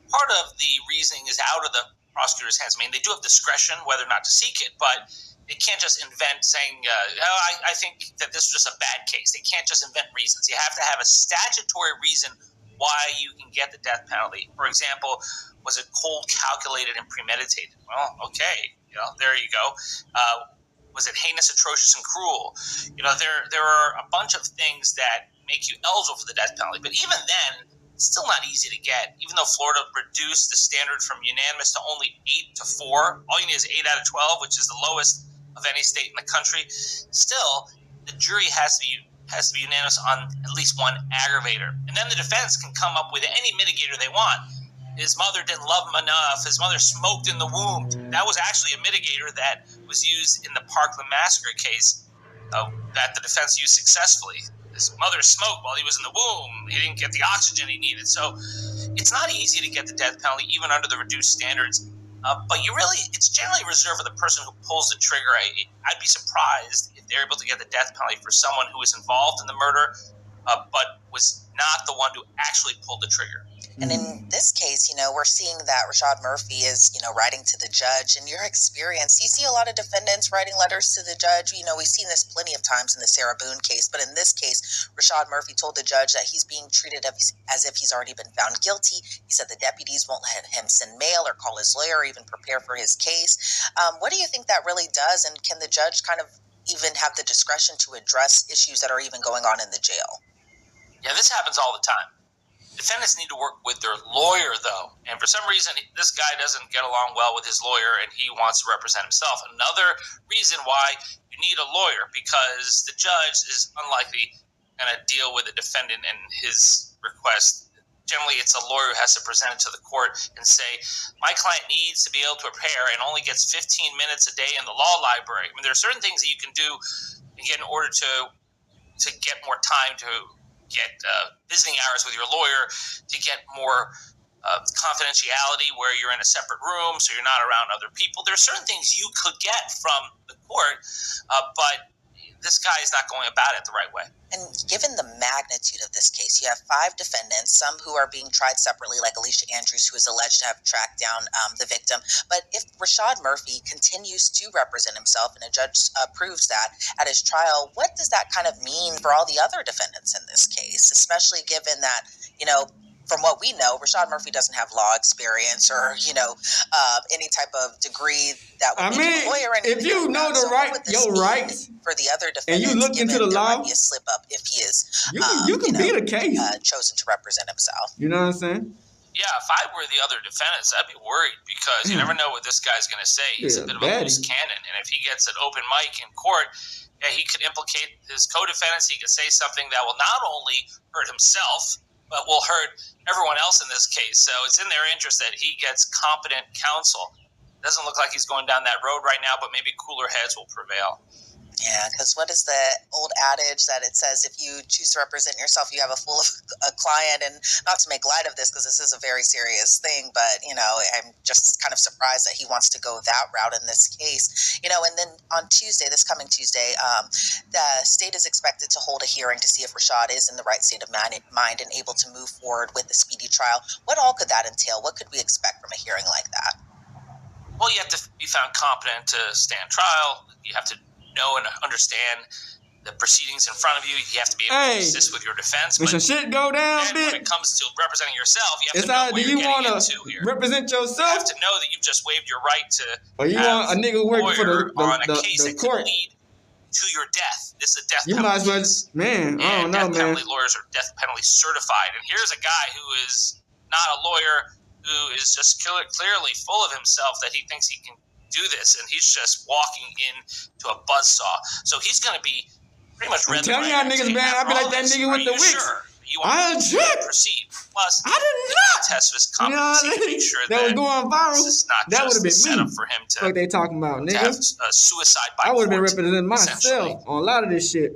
part of the reasoning is out of the prosecutor's hands. I mean, they do have discretion whether or not to seek it, but they can't just invent saying, I think that this was just a bad case. They can't just invent reasons. You have to have a statutory reason why you can get the death penalty. For example, was it cold, calculated, and premeditated? Well, okay, you know, there you go. Was it heinous, atrocious, and cruel? You know, there are a bunch of things that make you eligible for the death penalty. But even then, it's still not easy to get. Even though Florida reduced the standard from unanimous to only 8 to 4, all you need is 8 out of 12, which is the lowest of any state in the country. Still, the jury has to be unanimous on at least one aggravator. And then the defense can come up with any mitigator they want. His mother didn't love him enough. His mother smoked in the womb. That was actually a mitigator that was used in the Parkland Massacre case that the defense used successfully. His mother smoked while he was in the womb. He didn't get the oxygen he needed. So it's not easy to get the death penalty, even under the reduced standards. But it's generally reserved for the person who pulls the trigger. I'd be surprised if they're able to get the death penalty for someone who was involved in the murder, but was not the one who actually pulled the trigger. And in this case, we're seeing that Rashad Murphy is, writing to the judge. In your experience, you see a lot of defendants writing letters to the judge. We've seen this plenty of times in the Sarah Boone case, but in this case, Rashad Murphy told the judge that he's being treated as if he's already been found guilty. He said the deputies won't let him send mail or call his lawyer or even prepare for his case. What do you think that really does? And can the judge kind of even have the discretion to address issues that are even going on in the jail? Yeah, this happens all the time. Defendants need to work with their lawyer, though. And for some reason, this guy doesn't get along well with his lawyer, and he wants to represent himself. Another reason why you need a lawyer, because the judge is unlikely going to deal with a defendant and his request. Generally, it's a lawyer who has to present it to the court and say, my client needs to be able to prepare and only gets 15 minutes a day in the law library. I mean, there are certain things that you can do in order to get more time to get visiting hours with your lawyer, to get more confidentiality where you're in a separate room so you're not around other people. There are certain things you could get from the court, but this guy is not going about it the right way. And given the magnitude of this case, you have 5 defendants, some who are being tried separately, like Alicia Andrews, who is alleged to have tracked down the victim. But if Rashad Murphy continues to represent himself and a judge approves that at his trial, what does that kind of mean for all the other defendants in this case, especially given that, from what we know, Rashad Murphy doesn't have law experience or, any type of degree that would make him a lawyer. If you know your rights for the other defendants, and you look into the law, might be a slip up if he is you can beat a case. Chosen to represent himself. You know what I'm saying? Yeah, if I were the other defendants, I'd be worried because you never know what this guy's going to say. He's a bit of a loose cannon, and if he gets an open mic in court, he could implicate his co-defendants. He could say something that will not only hurt himself, but will hurt everyone else in this case. So it's in their interest that he gets competent counsel. Doesn't look like he's going down that road right now, but maybe cooler heads will prevail. Yeah, because what is the old adage that it says, if you choose to represent yourself, you have a fool of a client? And not to make light of this, because this is a very serious thing, but, I'm just kind of surprised that he wants to go that route in this case. And then on Tuesday, this coming Tuesday, the state is expected to hold a hearing to see if Rashad is in the right state of mind and able to move forward with the speedy trial. What all could that entail? What could we expect from a hearing like that? Well, you have to be found competent to stand trial. You have to know and understand the proceedings in front of you. You have to be able to assist with your defense. When some shit go down, when it comes to representing yourself, you have to know what you're getting into here. Represent yourself? You have to know that you've just waived your right to or you want a nigga working for the case that court. Could lead to your death. This is a death penalty. You might as well, man, I don't know, man. Death penalty lawyers are death penalty certified. And here's a guy who is not a lawyer, who is just clearly full of himself that he thinks he can do this, and he's just walking into a buzzsaw. So he's going to be pretty much red. I'm telling y'all niggas, man, I be like that nigga with the wicks. I proceed. Plus, I did not test his competency to make sure that was going viral. This is not that would have been set me. up for him to. What they talking about, nigga? To have a suicide by I would have been court, representing myself on a lot of this shit.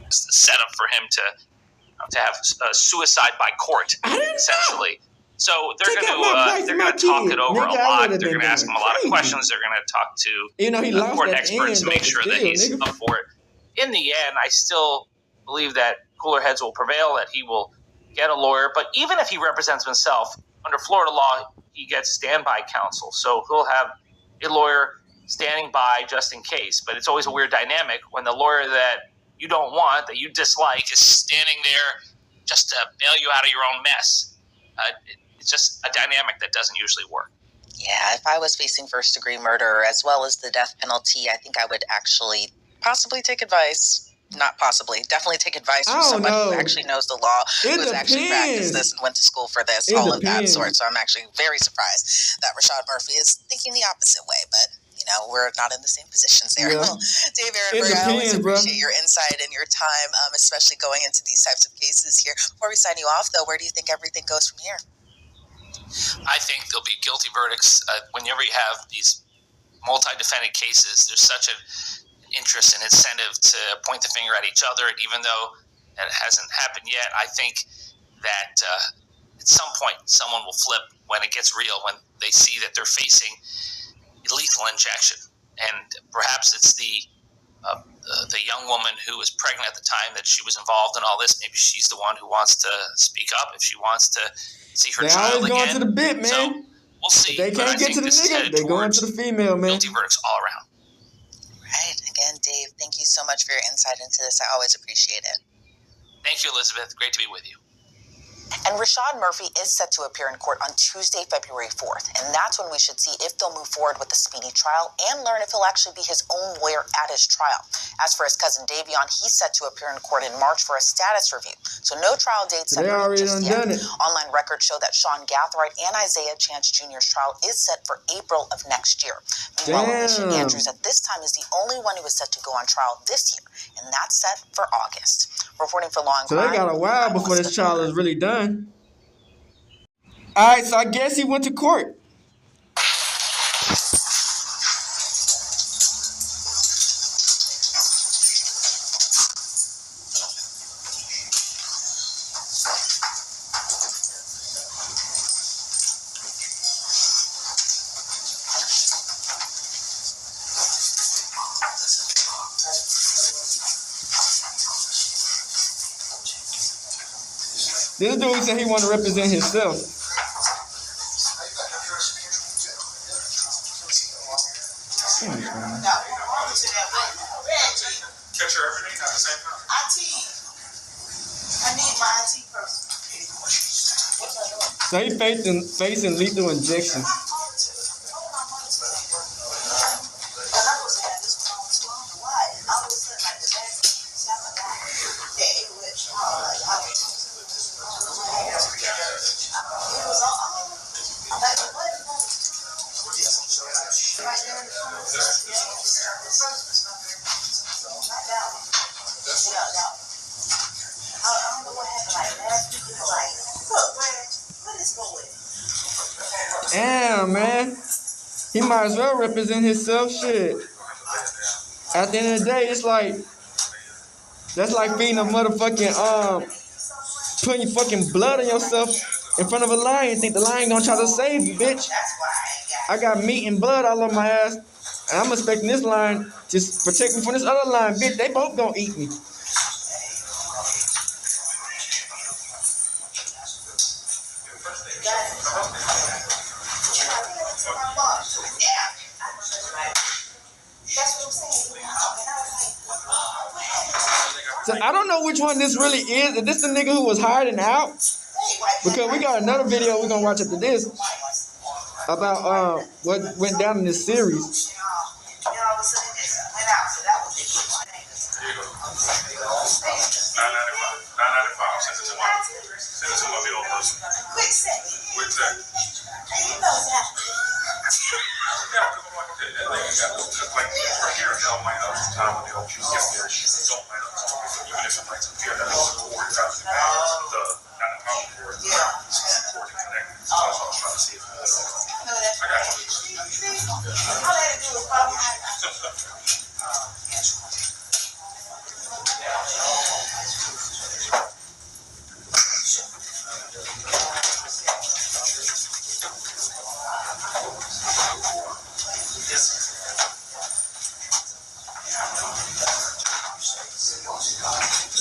It's set up for him to have a suicide by court, essentially. So they're going to talk it over a lot. They're going to ask him a lot of questions. They're going to talk to court experts to make sure that he's up for it. In the end, I still believe that cooler heads will prevail, that he will get a lawyer. But even if he represents himself, under Florida law, he gets standby counsel. So he'll have a lawyer standing by just in case. But it's always a weird dynamic when the lawyer that you don't want, that you dislike, is standing there just to bail you out of your own mess. It's just a dynamic that doesn't usually work. Yeah, if I was facing first-degree murder as well as the death penalty, I think I would actually possibly take advice. Not possibly, definitely take advice from somebody who actually knows the law, who has actually practiced this and went to school for this, all of that sort. So I'm actually very surprised that Rashad Murphy is thinking the opposite way, but we're not in the same positions there. Yeah. Well, Dave Ehrenberg, I always appreciate your insight and your time, especially going into these types of cases here. Before we sign you off, though, where do you think everything goes from here? I think there'll be guilty verdicts. Whenever you have these multi-defendant cases, there's such an interest and incentive to point the finger at each other. And even though that hasn't happened yet, I think that at some point someone will flip when it gets real, when they see that they're facing lethal injection. And perhaps it's the the young woman who was pregnant at the time that she was involved in all this. Maybe she's the one who wants to speak up if she wants to see her child again. They always going to the bit, man. So we'll see. If they can't get to the nigga, they going to the female, man. Guilty verdicts all around. Right. Again, Dave, thank you so much for your insight into this. I always appreciate it. Thank you, Elizabeth. Great to be with you. And Rashad Murphy is set to appear in court on Tuesday, February 4th. And that's when we should see if they'll move forward with the speedy trial and learn if he'll actually be his own lawyer at his trial. As for his cousin Davion, he's set to appear in court in March for a status review. So no trial date set just yet. Online records show that Sean Gathright and Isaiah Chance Jr.'s trial is set for April of next year. Meanwhile, Alicia Andrews at this time is the only one who is set to go on trial this year, and that's set for August. Reporting for Law and Crime. So they got a while before this trial is really done. Alright, so I guess he went to court. This dude said he wanted to represent himself. So he facing lethal injection. Damn, man. He might as well represent himself. Shit. At the end of the day, it's like, that's like being a motherfucking, putting your fucking blood on yourself in front of a lion. Think the lion gonna try to save you, bitch. I got meat and blood all on my ass, and I'm expecting this lion to protect me from this other lion, bitch. They both gonna eat me. So I don't know which one this really is. Is this the nigga who was hiding out? Because we got another video we're gonna watch after this about what went down in this series.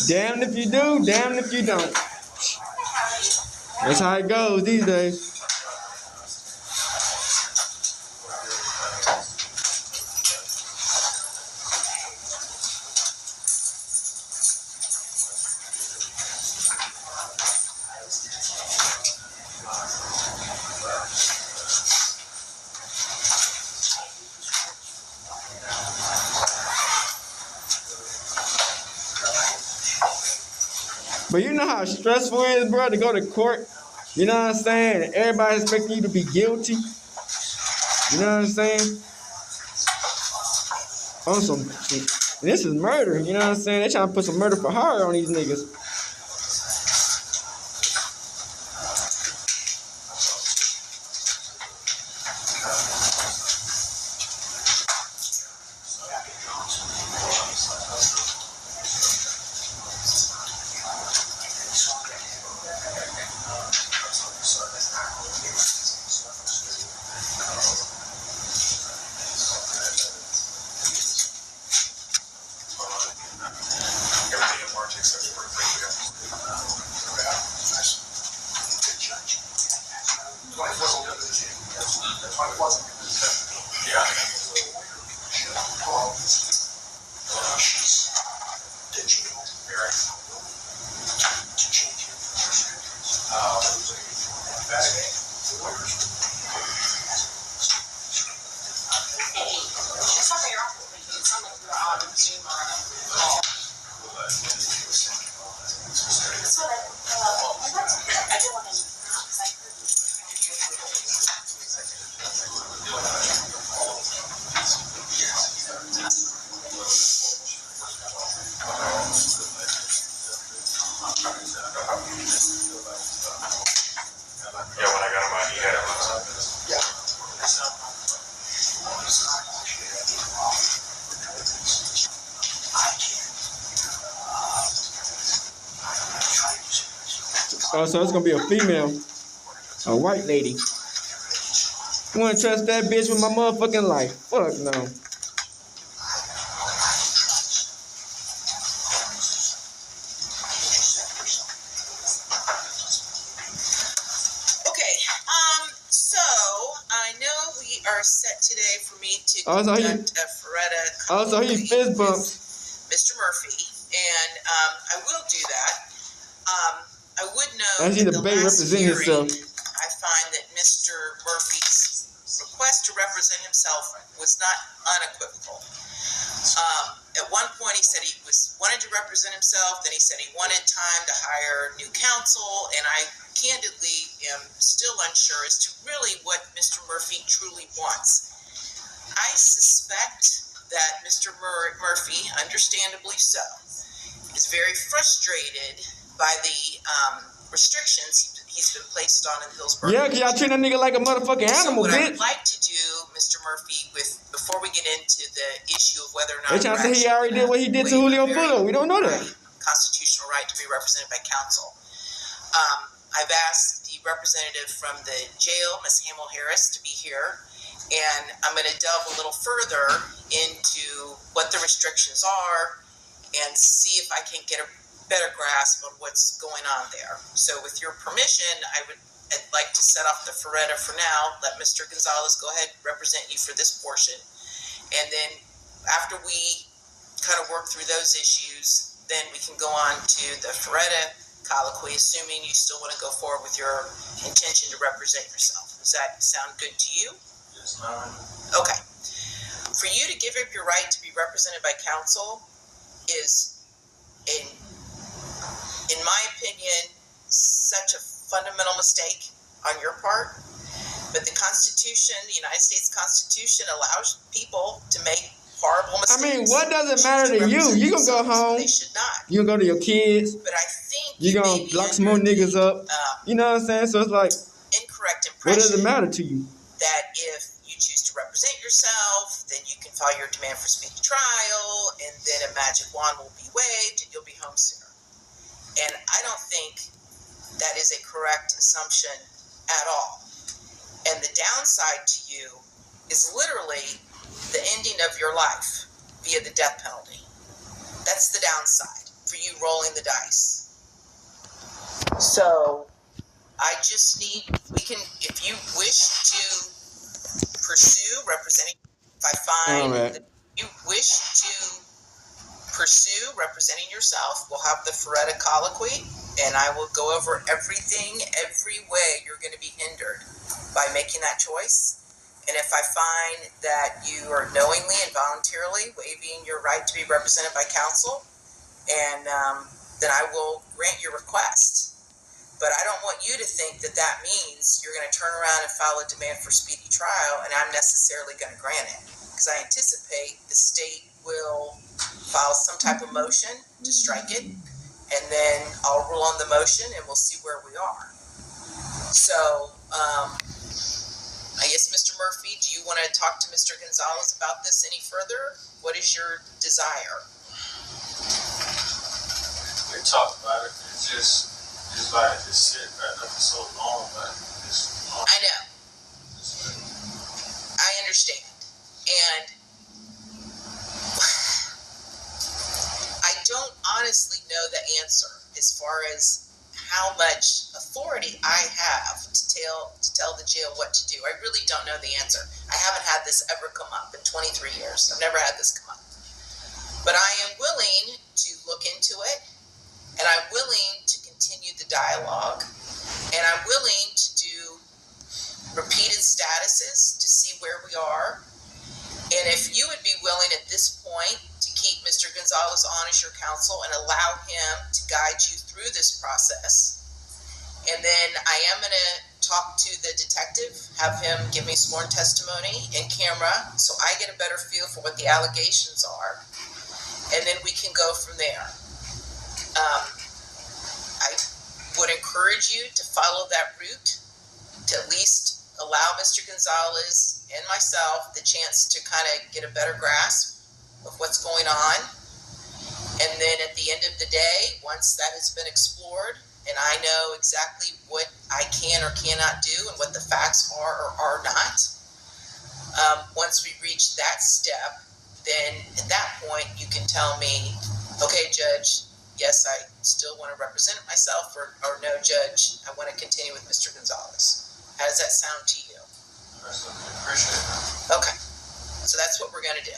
Damned if you do, damned if you don't. That's how it goes these days. But you know how stressful it is, bro, to go to court? You know what I'm saying? Everybody expecting you to be guilty. You know what I'm saying? On some shit. This is murder, you know what I'm saying? They trying to put some murder for hire on these niggas. Oh, so it's gonna be a female, a white lady. I wanna trust that bitch with my motherfucking life. Fuck no. Set today for me to conduct a Ferretta he fist bumps Mr. Murphy, and I will do that. I would note that the last hearing, I find that Mr. Murphy's request to represent himself was not unequivocal. At one point, he said he wanted to represent himself. Then he said he wanted time to hire new counsel, and I candidly am still unsure as to really what Mr. Murphy truly wants. I suspect that Mr. Murphy, understandably so, is very frustrated by the restrictions he's been placed on in Hillsborough. Yeah, because y'all treat that nigga like a motherfucking animal, what bitch. I would like to do, Mr. Murphy, before we get into the issue of whether or not they trying to say he already did what he did to Joolio Foolio. We don't know that. Constitutional right to be represented by counsel. I've asked the representative from the jail, Ms. Hamill-Harris, to be here, and I'm going to delve a little further into what the restrictions are and see if I can get a better grasp on what's going on there. So with your permission, I'd like to set off the Ferretta for now, let Mr. Gonzalez go ahead and represent you for this portion, and then after we kind of work through those issues, then we can go on to the Ferretta colloquy, assuming you still want to go forward with your intention to represent yourself. Does that sound good to you? Yes, ma'am. Okay. For you to give up your right to be represented by counsel is, in my opinion, such a fundamental mistake on your part. But the Constitution, the United States Constitution, allows people to make horrible mistakes. I mean, what does it matter to you? You gonna go home. They should not. You gonna go to your kids. But I think you gonna lock some more niggas up. You know what I'm saying? So it's like, incorrect impression. What does it matter to you? That if you choose to represent yourself, then you can file your demand for speedy trial, and then a magic wand will be waved, and you'll be home sooner. And I don't think that is a correct assumption at all. And the downside to you is literally the ending of your life via the death penalty. That's the downside for you rolling the dice. So I just need, if you wish to pursue representing, if I find that you wish to pursue representing yourself, we'll have the Ferretta colloquy, and I will go over everything, every way you're going to be hindered by making that choice. And if I find that you are knowingly and voluntarily waiving your right to be represented by counsel, and then I will grant your request. But I don't want you to think that that means you're going to turn around and file a demand for speedy trial, and I'm necessarily going to grant it. Because I anticipate the state will file some type of motion to strike it, and then I'll rule on the motion, and we'll see where we are. So, I guess, Mr. Murphy, do you want to talk to Mr. Gonzalez about this any further? What is your desire? We talked about it. It's like I just sit back up for so long, but I know. I understand. And I don't honestly know the answer as far as how much authority I have to tell the jail what to do? I really don't know the answer. I haven't had this ever come up in 23 years. I've never had this come up. But I am willing to look into it, and I'm willing to continue the dialogue, and I'm willing to do repeated statuses to see where we are. And if you would be willing at this point to keep Mr. Gonzalez on as your counsel and allow him to guide you through this process. And then I am going to talk to the detective, have him give me sworn testimony in camera so I get a better feel for what the allegations are. And then we can go from there. I would encourage you to follow that route, to at least allow Mr. Gonzalez and myself the chance to kind of get a better grasp of what's going on. And then at the end of the day, once that has been explored and I know exactly what I can or cannot do and what the facts are or are not, once we reach that step, then at that point you can tell me, okay, Judge, yes, I still want to represent myself, or no, Judge, I want to continue with Mr. Gonzalez. How does that sound to you? Appreciate it. Okay. So that's what we're going to do.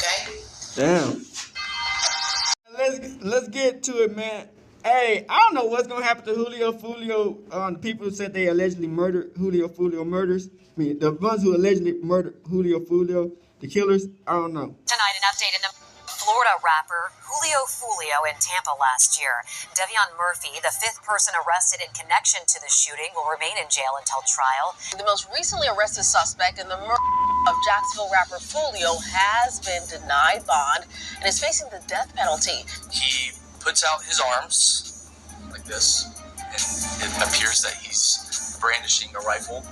Okay? Damn. Let's get to it, man. Hey, I don't know what's going to happen to Joolio, Foolio, the people who said they allegedly murdered Joolio, Foolio murders. I mean, the ones who allegedly murdered Joolio, Foolio, the killers, I don't know. Tonight, an update in the Florida rapper Foolio in Tampa last year. Devion Murphy, the fifth person arrested in connection to the shooting, will remain in jail until trial. The most recently arrested suspect in the murder of Jacksonville rapper Foolio has been denied bond and is facing the death penalty. He puts out his arms like this, and it appears that he's brandishing a rifle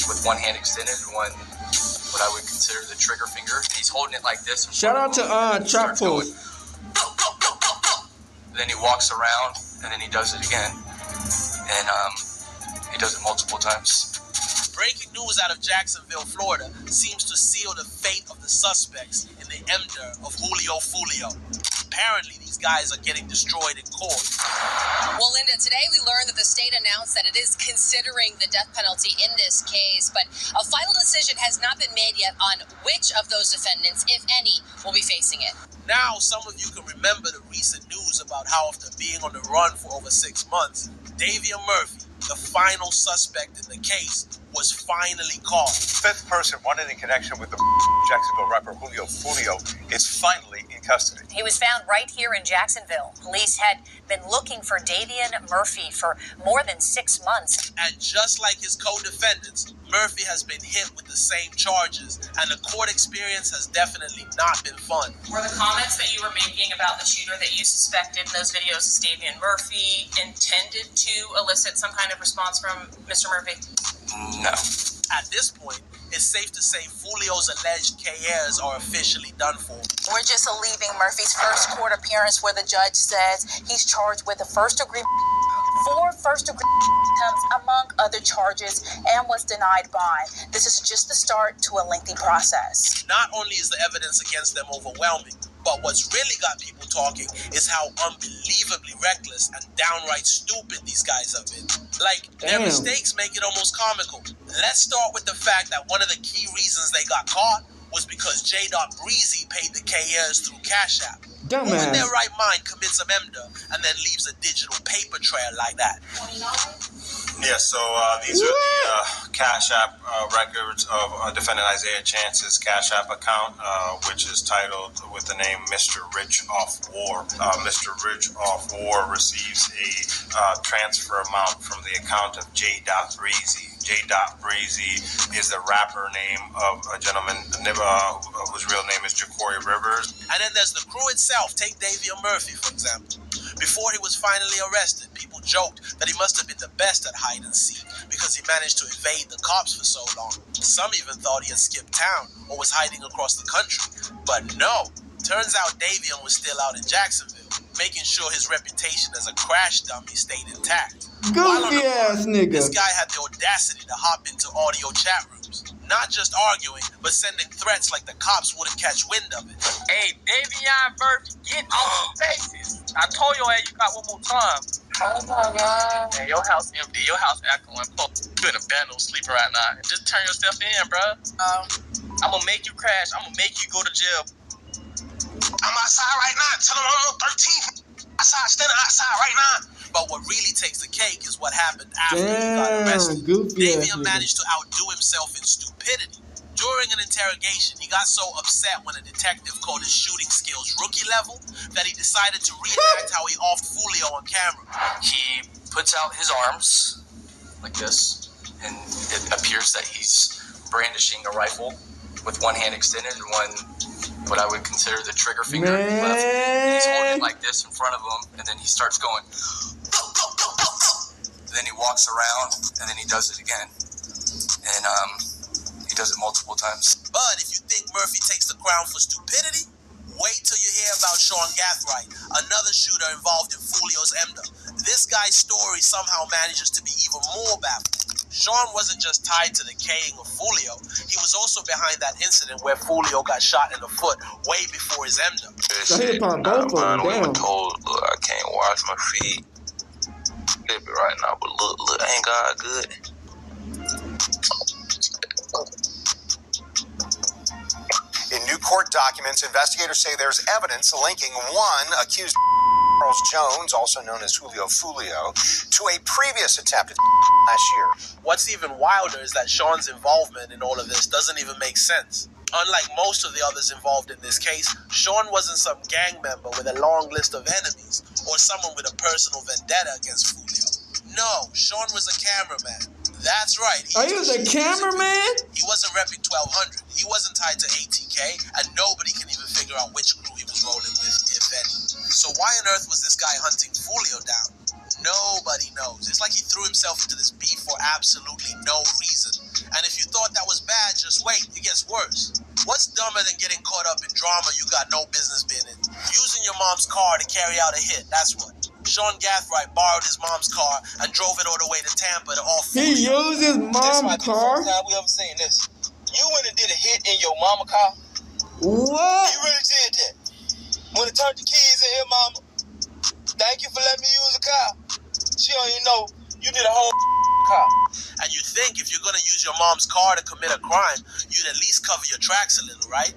with one hand extended and one, what I would consider the trigger finger. He's holding it like this. Shout out to Chop Post. Then he walks around, and then he does it again, and he does it multiple times. Breaking news out of Jacksonville, Florida, seems to seal the fate of the suspects in the murder of Joolio, Foolio. Apparently, these guys are getting destroyed in court. Well, Linda, today we learned that the state announced that it is considering the death penalty in this case, but a final decision has not been made yet on which of those defendants, if any, will be facing it. Now, some of you can remember the recent news about how, after being on the run for over 6 months, Devion Murphy, the final suspect in the case, was finally caught. Fifth person wanted in connection with the Jacksonville rapper Joolio, Foolio is finally in custody. He was found right here in Jacksonville. Police had been looking for Devion Murphy for more than 6 months. And just like his co-defendants, Murphy has been hit with the same charges, and the court experience has definitely not been fun. Were the comments that you were making about the shooter that you suspected in those videos is Devion Murphy intended to elicit some kind of response from Mr. Murphy? No. At this point, it's safe to say Foolio's alleged KRs are officially done for. We're just leaving Murphy's first court appearance where the judge says he's charged with a first-degree, 4 first-degree attempts, among other charges, and was denied bond. This is just the start to a lengthy process. Not only is the evidence against them overwhelming, but what's really got people talking is how unbelievably reckless and downright stupid these guys have been. Like, their mistakes make it almost comical. Let's start with the fact that one of the key reasons they got caught was because J. Breezy paid the KRs through Cash App. Who in their right mind commits a murder and then leaves a digital paper trail like that? Yeah, so these are the Cash App records of defendant Isaiah Chance's Cash App account, which is titled with the name Mr. Rich Off War. Mr. Rich Off War receives a transfer amount from the account of J. Breezy. J. Breezy is the rapper name of a gentleman whose real name is Jacory Rivers. And then there's the crew itself. Take Devion Murphy, for example. Before he was finally arrested, people joked that he must have been the best at hide and seek because he managed to evade the cops for so long. Some even thought he had skipped town or was hiding across the country. But no, turns out Devion was still out in Jacksonville, making sure his reputation as a crash dummy stayed intact. Goofy ass nigga. This guy had the audacity to hop into audio chat rooms, not just arguing, but sending threats like the cops wouldn't catch wind of it. Hey, Devion Murphy, get off the faces. I told your ass you got one more time. Oh my God. Man, your house empty. Your house echoing. You in a bed, no sleeper right now. Just turn yourself in, bro. I'm gonna make you crash. I'm gonna make you go to jail. I'm outside right now. Tell them I'm on 13th. Outside, standing outside right now. But what really takes the cake is what happened after he got arrested. Davion managed to outdo himself in stupidity. During an interrogation, he got so upset when a detective called his shooting skills rookie level that he decided to reenact how he offed Foolio on camera. He puts out his arms like this, and it appears that he's brandishing a rifle with one hand extended and one, what I would consider the trigger finger left. And he's holding it like this in front of him, and then he starts going. And then he walks around, and then he does it again. And he does it multiple times. But if you think Murphy takes the crown for stupidity, wait till you hear about Sean Gathright, another shooter involved in Foolio's MDA. This guy's story somehow manages to be even more baffling. Sean wasn't just tied to the K-ing of Foolio, he was also behind that incident where Foolio got shot in the foot way before his MDA. So he upon both of them, damn. Told, look, I can't wash my feet. Baby right now, but look, ain't God good? In new court documents, investigators say there's evidence linking one accused Charles Jones, also known as Foolio, to a previous attempt last year. What's even wilder is that Sean's involvement in all of this doesn't even make sense. Unlike most of the others involved in this case, Sean wasn't some gang member with a long list of enemies or someone with a personal vendetta against Foolio. No, Sean was a cameraman. That's right. He was a cameraman? He wasn't repping 1200. He wasn't tied to ATK, and nobody can even figure out which crew he was rolling with, if any. So why on earth was this guy hunting Foolio down? Nobody knows. It's like he threw himself into this beef for absolutely no reason. And if you thought that was bad, just wait. It gets worse. What's dumber than getting caught up in drama you got no business being in? Using your mom's car to carry out a hit, that's what. Sean Gathright borrowed his mom's car and drove it all the way to Tampa to off. He used his mom's car? This might be the first time we ever seen this. You went and did a hit in your mama car? What? You really did that? When it turned the keys in here, mama, thank you for letting me use the car. She don't even know you did a whole car. And you think if you're gonna use your mom's car to commit a crime, you'd at least cover your tracks a little, right?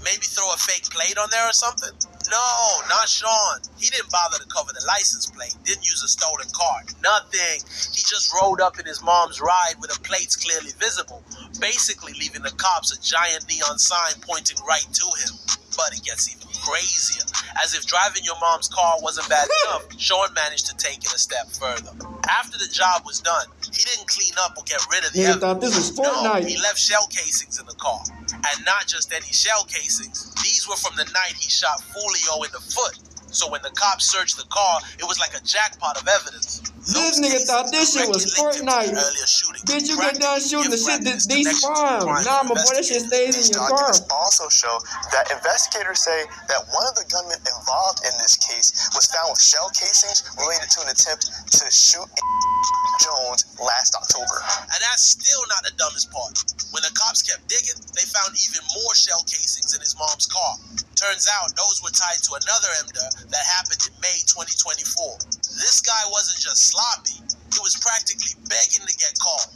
Maybe throw a fake plate on there or something? No, not Sean. He didn't bother to cover the license plate, didn't use a stolen car, nothing. He just rode up in his mom's ride with the plates clearly visible, basically leaving the cops a giant neon sign pointing right to him. But it gets even crazier. As if driving your mom's car wasn't bad enough, Sean managed to take it a step further. After the job was done, he didn't clean up or get rid of the evidence. Thought this was Fortnite. No, he left shell casings in the car. And not just any shell casings. These were from the night he shot Foolio in the foot. So when the cops searched the car, it was like a jackpot of evidence. This nigga thought this shit was Fortnite. Bitch, you get done shooting the shit that these farms. Nah, my boy, that shit stays in your car. Also show that investigators say that one of the gunmen involved in this case was found with shell casings related to an attempt to shoot Jones last October. And that's still not the dumbest part. When the cops kept digging, they found even more shell casings in his mom's car. Turns out those were tied to another MDA that happened in May 2024. This guy wasn't just sloppy, he was practically begging to get caught.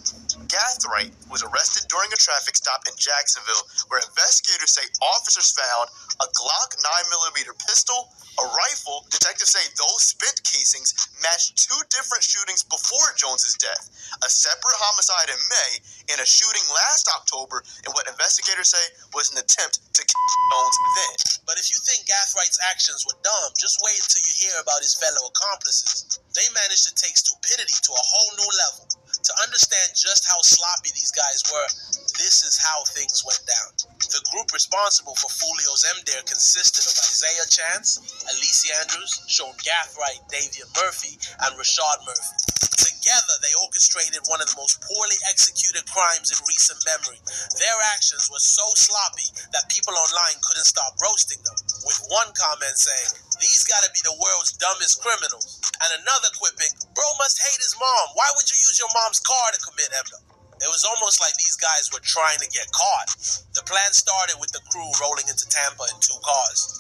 Gathright was arrested during a traffic stop in Jacksonville where investigators say officers found a Glock 9mm pistol, a rifle. Detectives say those spent casings matched two different shootings before Jones's death, a separate homicide in May and a shooting last October in what investigators say was an attempt to kill Jones then. But if you think Gathwright's actions were dumb, just wait until you hear about his fellow accomplices. They managed to take stupidity to a whole new level. To understand just how sloppy these guys were, this is how things went down. The group responsible for Foolio's MDARE consisted of Isaiah Chance, Alicia Andrews, Sean Gathright, Davion Murphy, and Rashad Murphy. Together, they orchestrated one of the most poorly executed crimes in recent memory. Their actions were so sloppy that people online couldn't stop roasting them, with one comment saying, "These gotta be the world's dumbest criminals." And another quipping, "Bro must hate his mom. Why would you use your mom's car to commit MDA?" It was almost like these guys were trying to get caught. The plan started with the crew rolling into Tampa in 2 cars.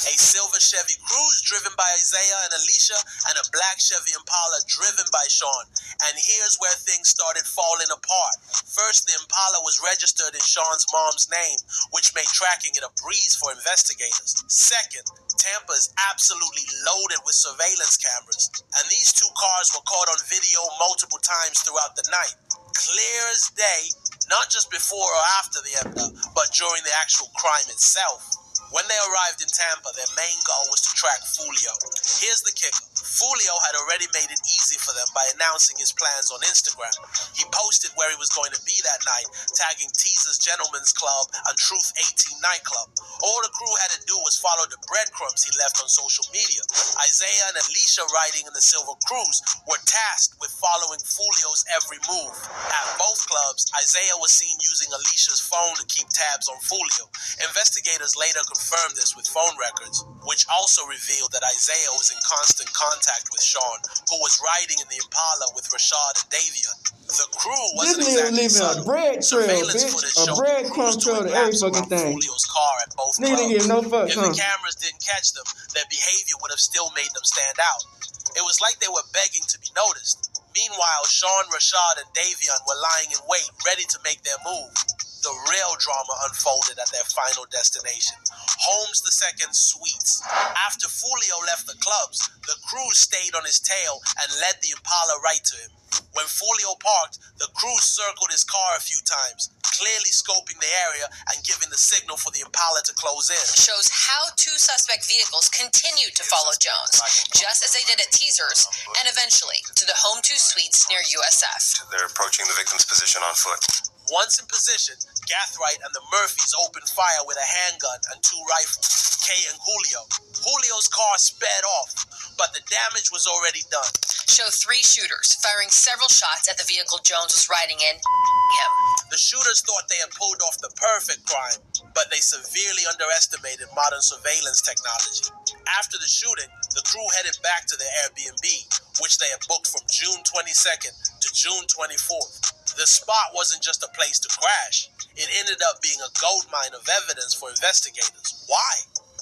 a silver Chevy Cruze driven by Isaiah and Alicia, and a black Chevy Impala driven by Sean. And here's where things started falling apart. First, the Impala was registered in Sean's mom's name, which made tracking it a breeze for investigators. Second, Tampa is absolutely loaded with surveillance cameras, and these two cars were caught on video multiple times throughout the night. Clear as day, not just before or after the MDA, but during the actual crime itself. When they arrived in Tampa, their main goal was to track Foolio. Here's the kicker. Foolio had already made it easy for them by announcing his plans on Instagram. He posted where he was going to be that night, tagging Teaser's Gentleman's Club and Truth 18 nightclub. All the crew had to do was follow the breadcrumbs he left on social media. Isaiah and Alicia, riding in the Silver Cruze, were tasked with following Foolio's every move. At both clubs, Isaiah was seen using Alicia's phone to keep tabs on Foolio. Investigators later confirmed this with phone records, which also revealed that Isaiah was in constant contact with Sean, who was riding in the Impala with Rashad and Davian. The crew wasn't exactly subtle. Surveillance footage showed the crews doing laps around Foolio's car at both clubs. If the cameras didn't catch them, their behavior would have still made them stand out. It was like they were begging to be noticed. Meanwhile, Sean, Rashad, and Davian were lying in wait, ready to make their move. The real drama unfolded at their final destination, Holmes II Suites. After Foolio left the clubs, the crew stayed on his tail and led the Impala right to him. When Foolio parked, the crew circled his car a few times, clearly scoping the area and giving the signal for the Impala to close in. Shows how two suspect vehicles continued to follow Jones, just as they did at Teaser's, and eventually to the Home 2 Suites near USF. They're approaching the victim's position on foot. Once in position, Gathright and the Murphys opened fire with a handgun and two rifles, Kay and Joolio. Joolio's car sped off, but the damage was already done. Show 3 shooters firing several shots at the vehicle Jones was riding in, him. The shooters thought they had pulled off the perfect crime, but they severely underestimated modern surveillance technology. After the shooting, the crew headed back to their Airbnb, which they had booked from June 22nd to June 24th. The spot wasn't just a place to crash. It ended up being a goldmine of evidence for investigators. Why?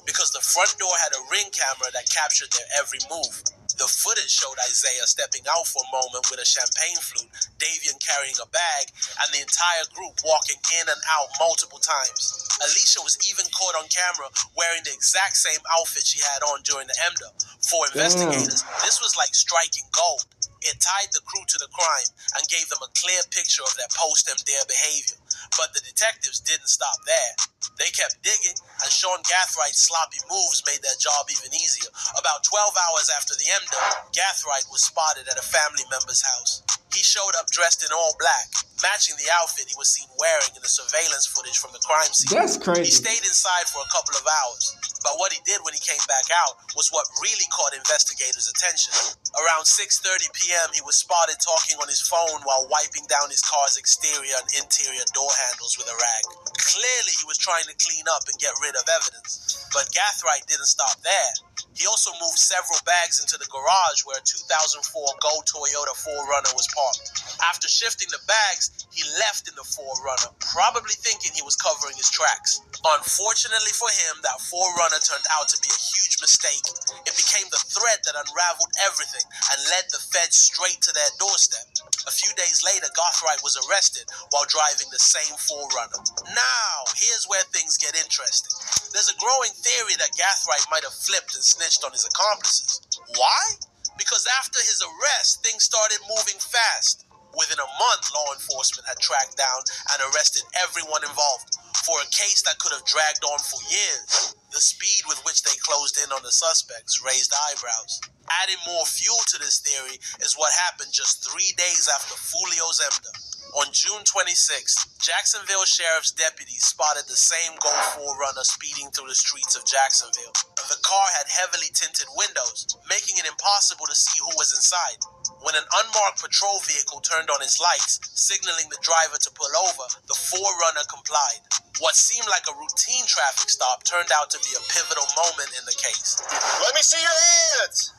Because the front door had a ring camera that captured their every move. The footage showed Isaiah stepping out for a moment with a champagne flute, Davian carrying a bag, and the entire group walking in and out multiple times. Alicia was even caught on camera wearing the exact same outfit she had on during the MDA. For investigators, this was like striking gold. It tied the crew to the crime and gave them a clear picture of their post-MDA behavior. But the detectives didn't stop there. They kept digging, and Sean Gathwright's sloppy moves made their job even easier. About 12 hours after the MDA, Gathright was spotted at a family member's house. He showed up dressed in all black, matching the outfit he was seen wearing in the surveillance footage from the crime scene. That's crazy. He stayed inside for a couple of hours, but what he did when he came back out was what really caught investigators' attention. Around 6:30 p.m., he was spotted talking on his phone while wiping down his car's exterior and interior door handles with a rag. Clearly, he was trying to clean up and get rid of evidence. But Gathright didn't stop there. He also moved several bags into the garage where a 2004 gold Toyota 4Runner was parked. After shifting the bags, he left in the 4Runner, probably thinking he was covering his tracks. Unfortunately for him, that 4Runner turned out to be a huge mistake. It became the thread that unraveled everything and led the feds straight to their doorstep. A few days later, Gathright was arrested while driving the same 4Runner. Now, here's where things get interesting. There's a growing theory that Gathright might have flipped and snitched on his accomplices. Why? Because after his arrest, things started moving fast. Within a month, law enforcement had tracked down and arrested everyone involved for a case that could have dragged on for years. The speed with which they closed in on the suspects raised eyebrows. Adding more fuel to this theory is what happened just 3 days after Foolio's MDA. On June 26th, Jacksonville Sheriff's deputies spotted the same gold 4Runner speeding through the streets of Jacksonville. The car had heavily tinted windows, making it impossible to see who was inside. When an unmarked patrol vehicle turned on its lights, signaling the driver to pull over, the 4Runner complied. What seemed like a routine traffic stop turned out to be a pivotal moment in the case. Let me see your hands.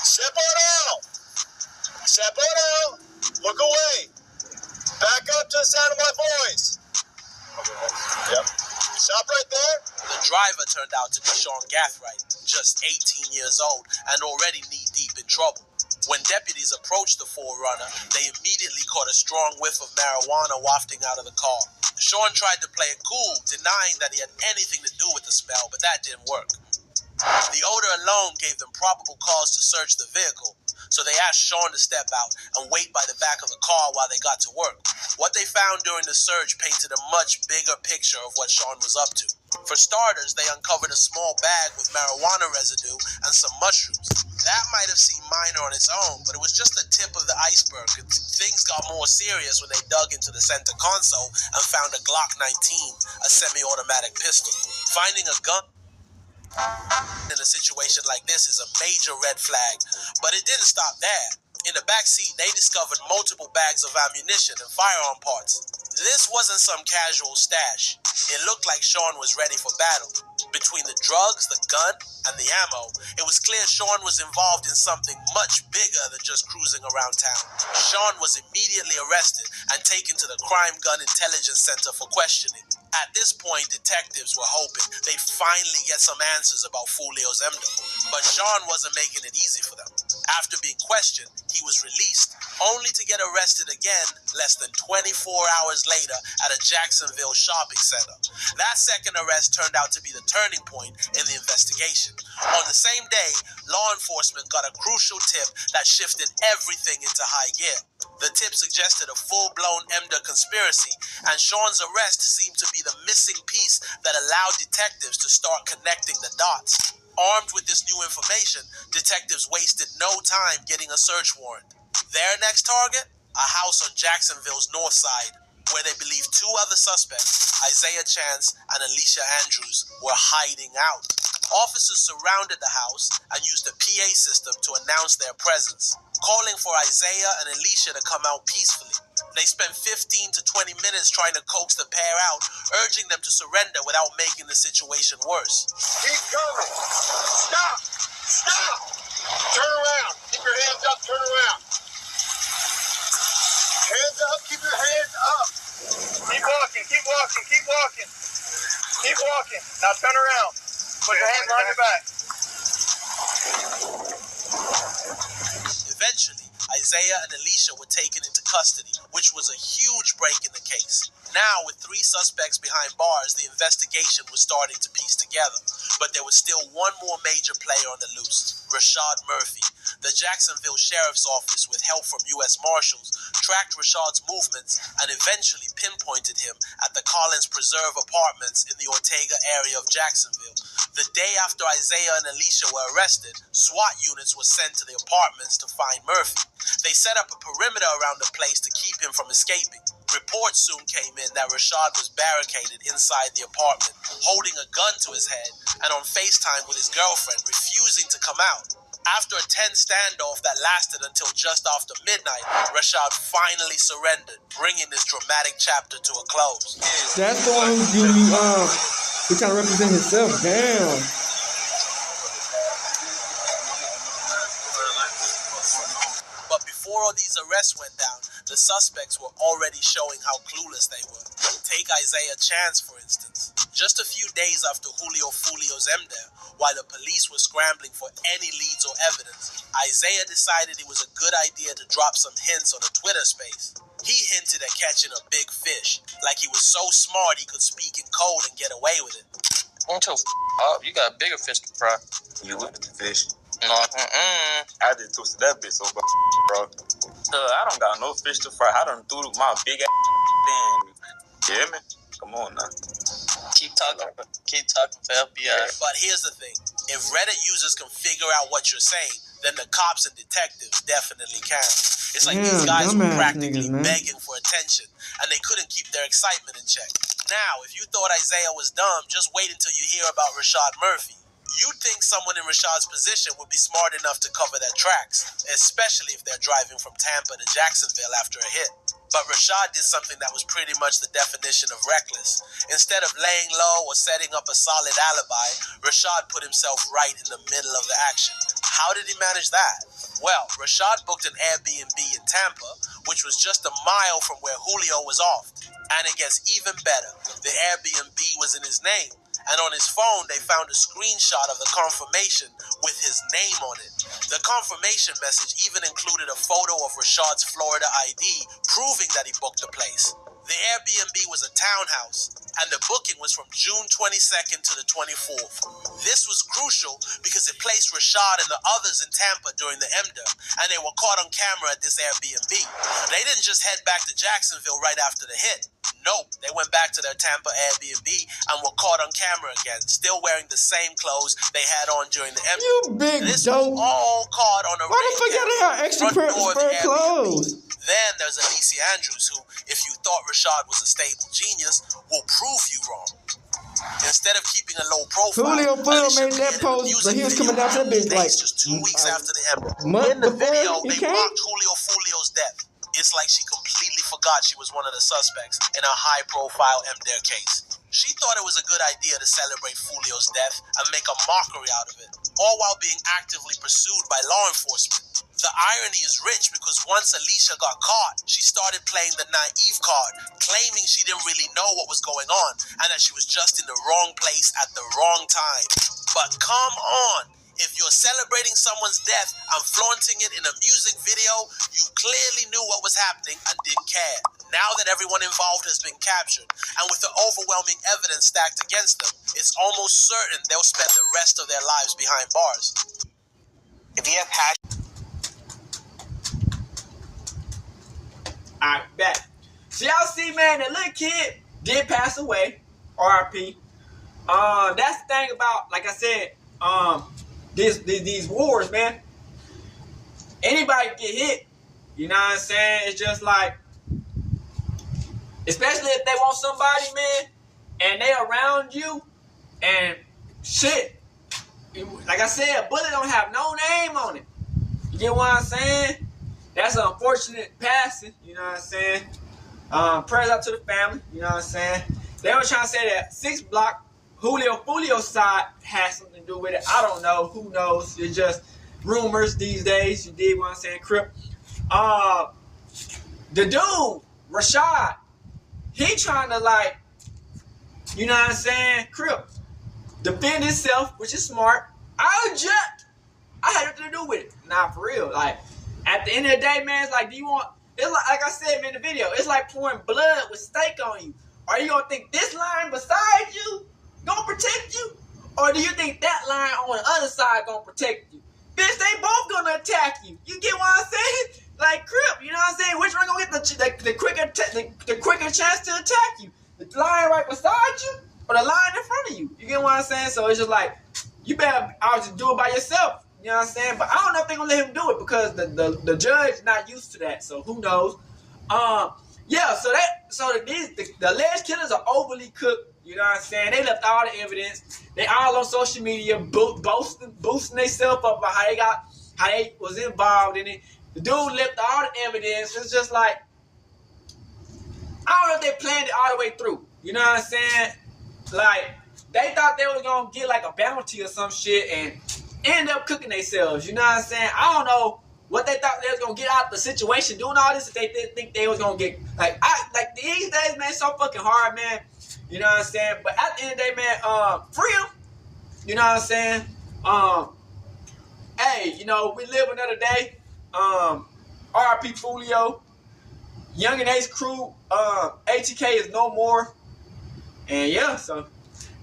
Step on out. Step on out. Look away. Back up to the sound of my voice. Yep. Stop right there. The driver turned out to be Sean Gathright, just 18 years old and already knee-deep in trouble. When deputies approached the forerunner, they immediately caught a strong whiff of marijuana wafting out of the car. Sean tried to play it cool, denying that he had anything to do with the smell, but that didn't work. The odor alone gave them probable cause to search the vehicle, so they asked Sean to step out and wait by the back of the car while they got to work. What they found during the search painted a much bigger picture of what Sean was up to. For starters, they uncovered a small bag with marijuana residue and some mushrooms. That might have seemed minor on its own, but it was just the tip of the iceberg. Things got more serious when they dug into the center console and found a Glock 19, a semi-automatic pistol. Finding a gun in a situation like this is a major red flag, but it didn't stop there. In the backseat, they discovered multiple bags of ammunition and firearm parts. This wasn't some casual stash. It looked like Sean was ready for battle. Between the drugs, the gun, and the ammo, it was clear Sean was involved in something much bigger than just cruising around town. Sean was immediately arrested and taken to the Crime Gun Intelligence Center for questioning. At this point, detectives were hoping they'd finally get some answers about Foolio's emdo, but Sean wasn't making it easy for them. After being questioned, he was released, only to get arrested again less than 24 hours later at a Jacksonville shopping center. That second arrest turned out to be the turning point in the investigation. On the same day, law enforcement got a crucial tip that shifted everything into high gear. The tip suggested a full-blown EMDA conspiracy, and Sean's arrest seemed to be the missing piece that allowed detectives to start connecting the dots. Armed with this new information, detectives wasted no time getting a search warrant. Their next target? A house on Jacksonville's north side, where they believe two other suspects, Isaiah Chance and Alicia Andrews, were hiding out. Officers surrounded the house and used a PA system to announce their presence, calling for Isaiah and Alicia to come out peacefully. They spent 15 to 20 minutes trying to coax the pair out, urging them to surrender without making the situation worse. Keep coming. Stop. Stop. Turn around. Keep your hands up. Turn around. Hands up. Keep your hands up. Keep walking. Keep walking. Keep walking. Keep walking. Now turn around. Put your hands behind your back. Eventually, Isaiah and Alicia were taken into custody, which was a huge break in the case. Now, with 3 suspects behind bars, the investigation was starting to piece together. But there was still one more major player on the loose, Rashad Murphy. The Jacksonville Sheriff's Office, with help from U.S. Marshals, tracked Rashad's movements and eventually pinpointed him at the Collins Preserve Apartments in the Ortega area of Jacksonville. The day after Isaiah and Alicia were arrested, SWAT units were sent to the apartments to find Murphy. They set up a perimeter around the place to keep him from escaping. Reports soon came in that Rashad was barricaded inside the apartment, holding a gun to his head and on FaceTime with his girlfriend, refusing to come out. After a tense standoff that lasted until just after midnight, Rashad finally surrendered, bringing this dramatic chapter to a close. That's the one who's giving you, who's trying to represent himself. Damn. But before all these arrests went down, the suspects were already showing how clueless they were. Take Isaiah Chance, for instance. Just a few days after Foolio's MDer, while the police were scrambling for any leads or evidence, Isaiah decided it was a good idea to drop some hints on a Twitter space. He hinted at catching a big fish, like he was so smart he could speak in code and get away with it. Don't tell up, you got a bigger fish to fry. You looked at the fish. No, I just twisted that bitch so bro. I don't got no fish to fry. I done threw my big ass thing. You hear me? Come on now. Keep talking for FBI. But here's the thing. If Reddit users can figure out what you're saying, then the cops and detectives definitely can. It's like these guys were practically begging for attention, and they couldn't keep their excitement in check. Now, if you thought Isaiah was dumb, just wait until you hear about Rashad Murphy. You'd think someone in Rashad's position would be smart enough to cover their tracks, especially if they're driving from Tampa to Jacksonville after a hit. But Rashad did something that was pretty much the definition of reckless. Instead of laying low or setting up a solid alibi, Rashad put himself right in the middle of the action. How did he manage that? Well, Rashad booked an Airbnb in Tampa, which was just a mile from where Joolio was off. And it gets even better. The Airbnb was in his name. And on his phone, they found a screenshot of the confirmation with his name on it. The confirmation message even included a photo of Rashad's Florida ID, proving that he booked the place. The Airbnb was a townhouse, and the booking was from June 22nd to the 24th. This was crucial because it placed Rashad and the others in Tampa during the MDA, and they were caught on camera at this Airbnb. They didn't just head back to Jacksonville right after the hit. Nope, they went back to their Tampa Airbnb and were caught on camera again, still wearing the same clothes they had on during the MDA. You big this dope. was all caught on a Why the fuck gotta have extra spare clothes? Then there's Alicia Andrews, who, if you thought Rashad was a stable genius, will prove you wrong. Instead of keeping a low profile, Foolio made that post, but he was coming down to that bitch like just 2 weeks after the MDA. month In the before video, he they came. mocked Foolio's death. It's like she completely forgot she was one of the suspects in a high-profile MDA case. She thought it was a good idea to celebrate Foolio's death and make a mockery out of it, all while being actively pursued by law enforcement. The irony is rich because once Alicia got caught, she started playing the naive card, claiming she didn't really know what was going on and that she was just in the wrong place at the wrong time. But come on, if you're celebrating someone's death and flaunting it in a music video, you clearly knew what was happening and didn't care. Now that everyone involved has been captured, and with the overwhelming evidence stacked against them, it's almost certain they'll spend the rest of their lives behind bars. If you have passion. Alright, back. So y'all see, man, that little kid did pass away. R.I.P. That's the thing about, like I said, these wars, man. Anybody get hit, you know what I'm saying? It's just like, especially if they want somebody, man, and they around you, and shit. Like I said, a bullet don't have no name on it. You get what I'm saying? That's an unfortunate passing, you know what I'm saying? Prayers out to the family, you know what I'm saying? They were trying to say that 6BLOCK, Foolio's side has something to do with it. I don't know. Who knows? It's just rumors these days. You dig what I'm saying? Crip. The dude, Rashad, he trying to, like, you know what I'm saying? Crip. Defend himself, which is smart. I had nothing to do with it. Nah, for real. Like, at the end of the day, man, it's like, do you want, it's like I said in the video, it's like pouring blood with steak on you. Are you gonna think this line beside you gonna protect you? Or do you think that line on the other side gonna protect you? Bitch, they both gonna attack you. You get what I'm saying? Like, Crip, you know what I'm saying? Which one gonna get the quicker chance to attack you? The line right beside you or the line in front of you? You get what I'm saying? So it's just like, you better just do it by yourself. You know what I'm saying? But I don't know if they're gonna let him do it because the judge not used to that. So who knows? Yeah. So the alleged killers are overly cooked. You know what I'm saying? They left all the evidence. They all on social media boosting themselves up about how they was involved in it. The dude left all the evidence. It's just like, I don't know if they planned it all the way through. You know what I'm saying? Like, they thought they was gonna get like a bounty or some shit and end up cooking themselves. You know what I'm saying? I don't know what they thought they was gonna get out of the situation doing all this. If they didn't think they was gonna get like these days, man, it's so fucking hard, man. You know what I'm saying? But at the end of the day, man, free them. You know what I'm saying? Hey, you know, we live another day. R.I.P. Foolio. Young and Ace crew. ATK is no more. And yeah, so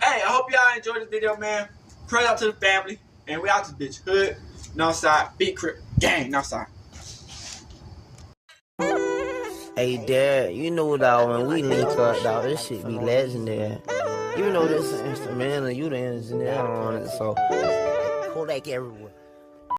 hey, I hope y'all enjoyed this video, man. Prayers out to the family. And we out this bitch. Hood, Northside, Big Crip, Gang, Northside. Hey, Dad, you know, dog, when we link up, dog, this shit be legendary. You know this instrumental, you the engineer on it, so Kodak everywhere.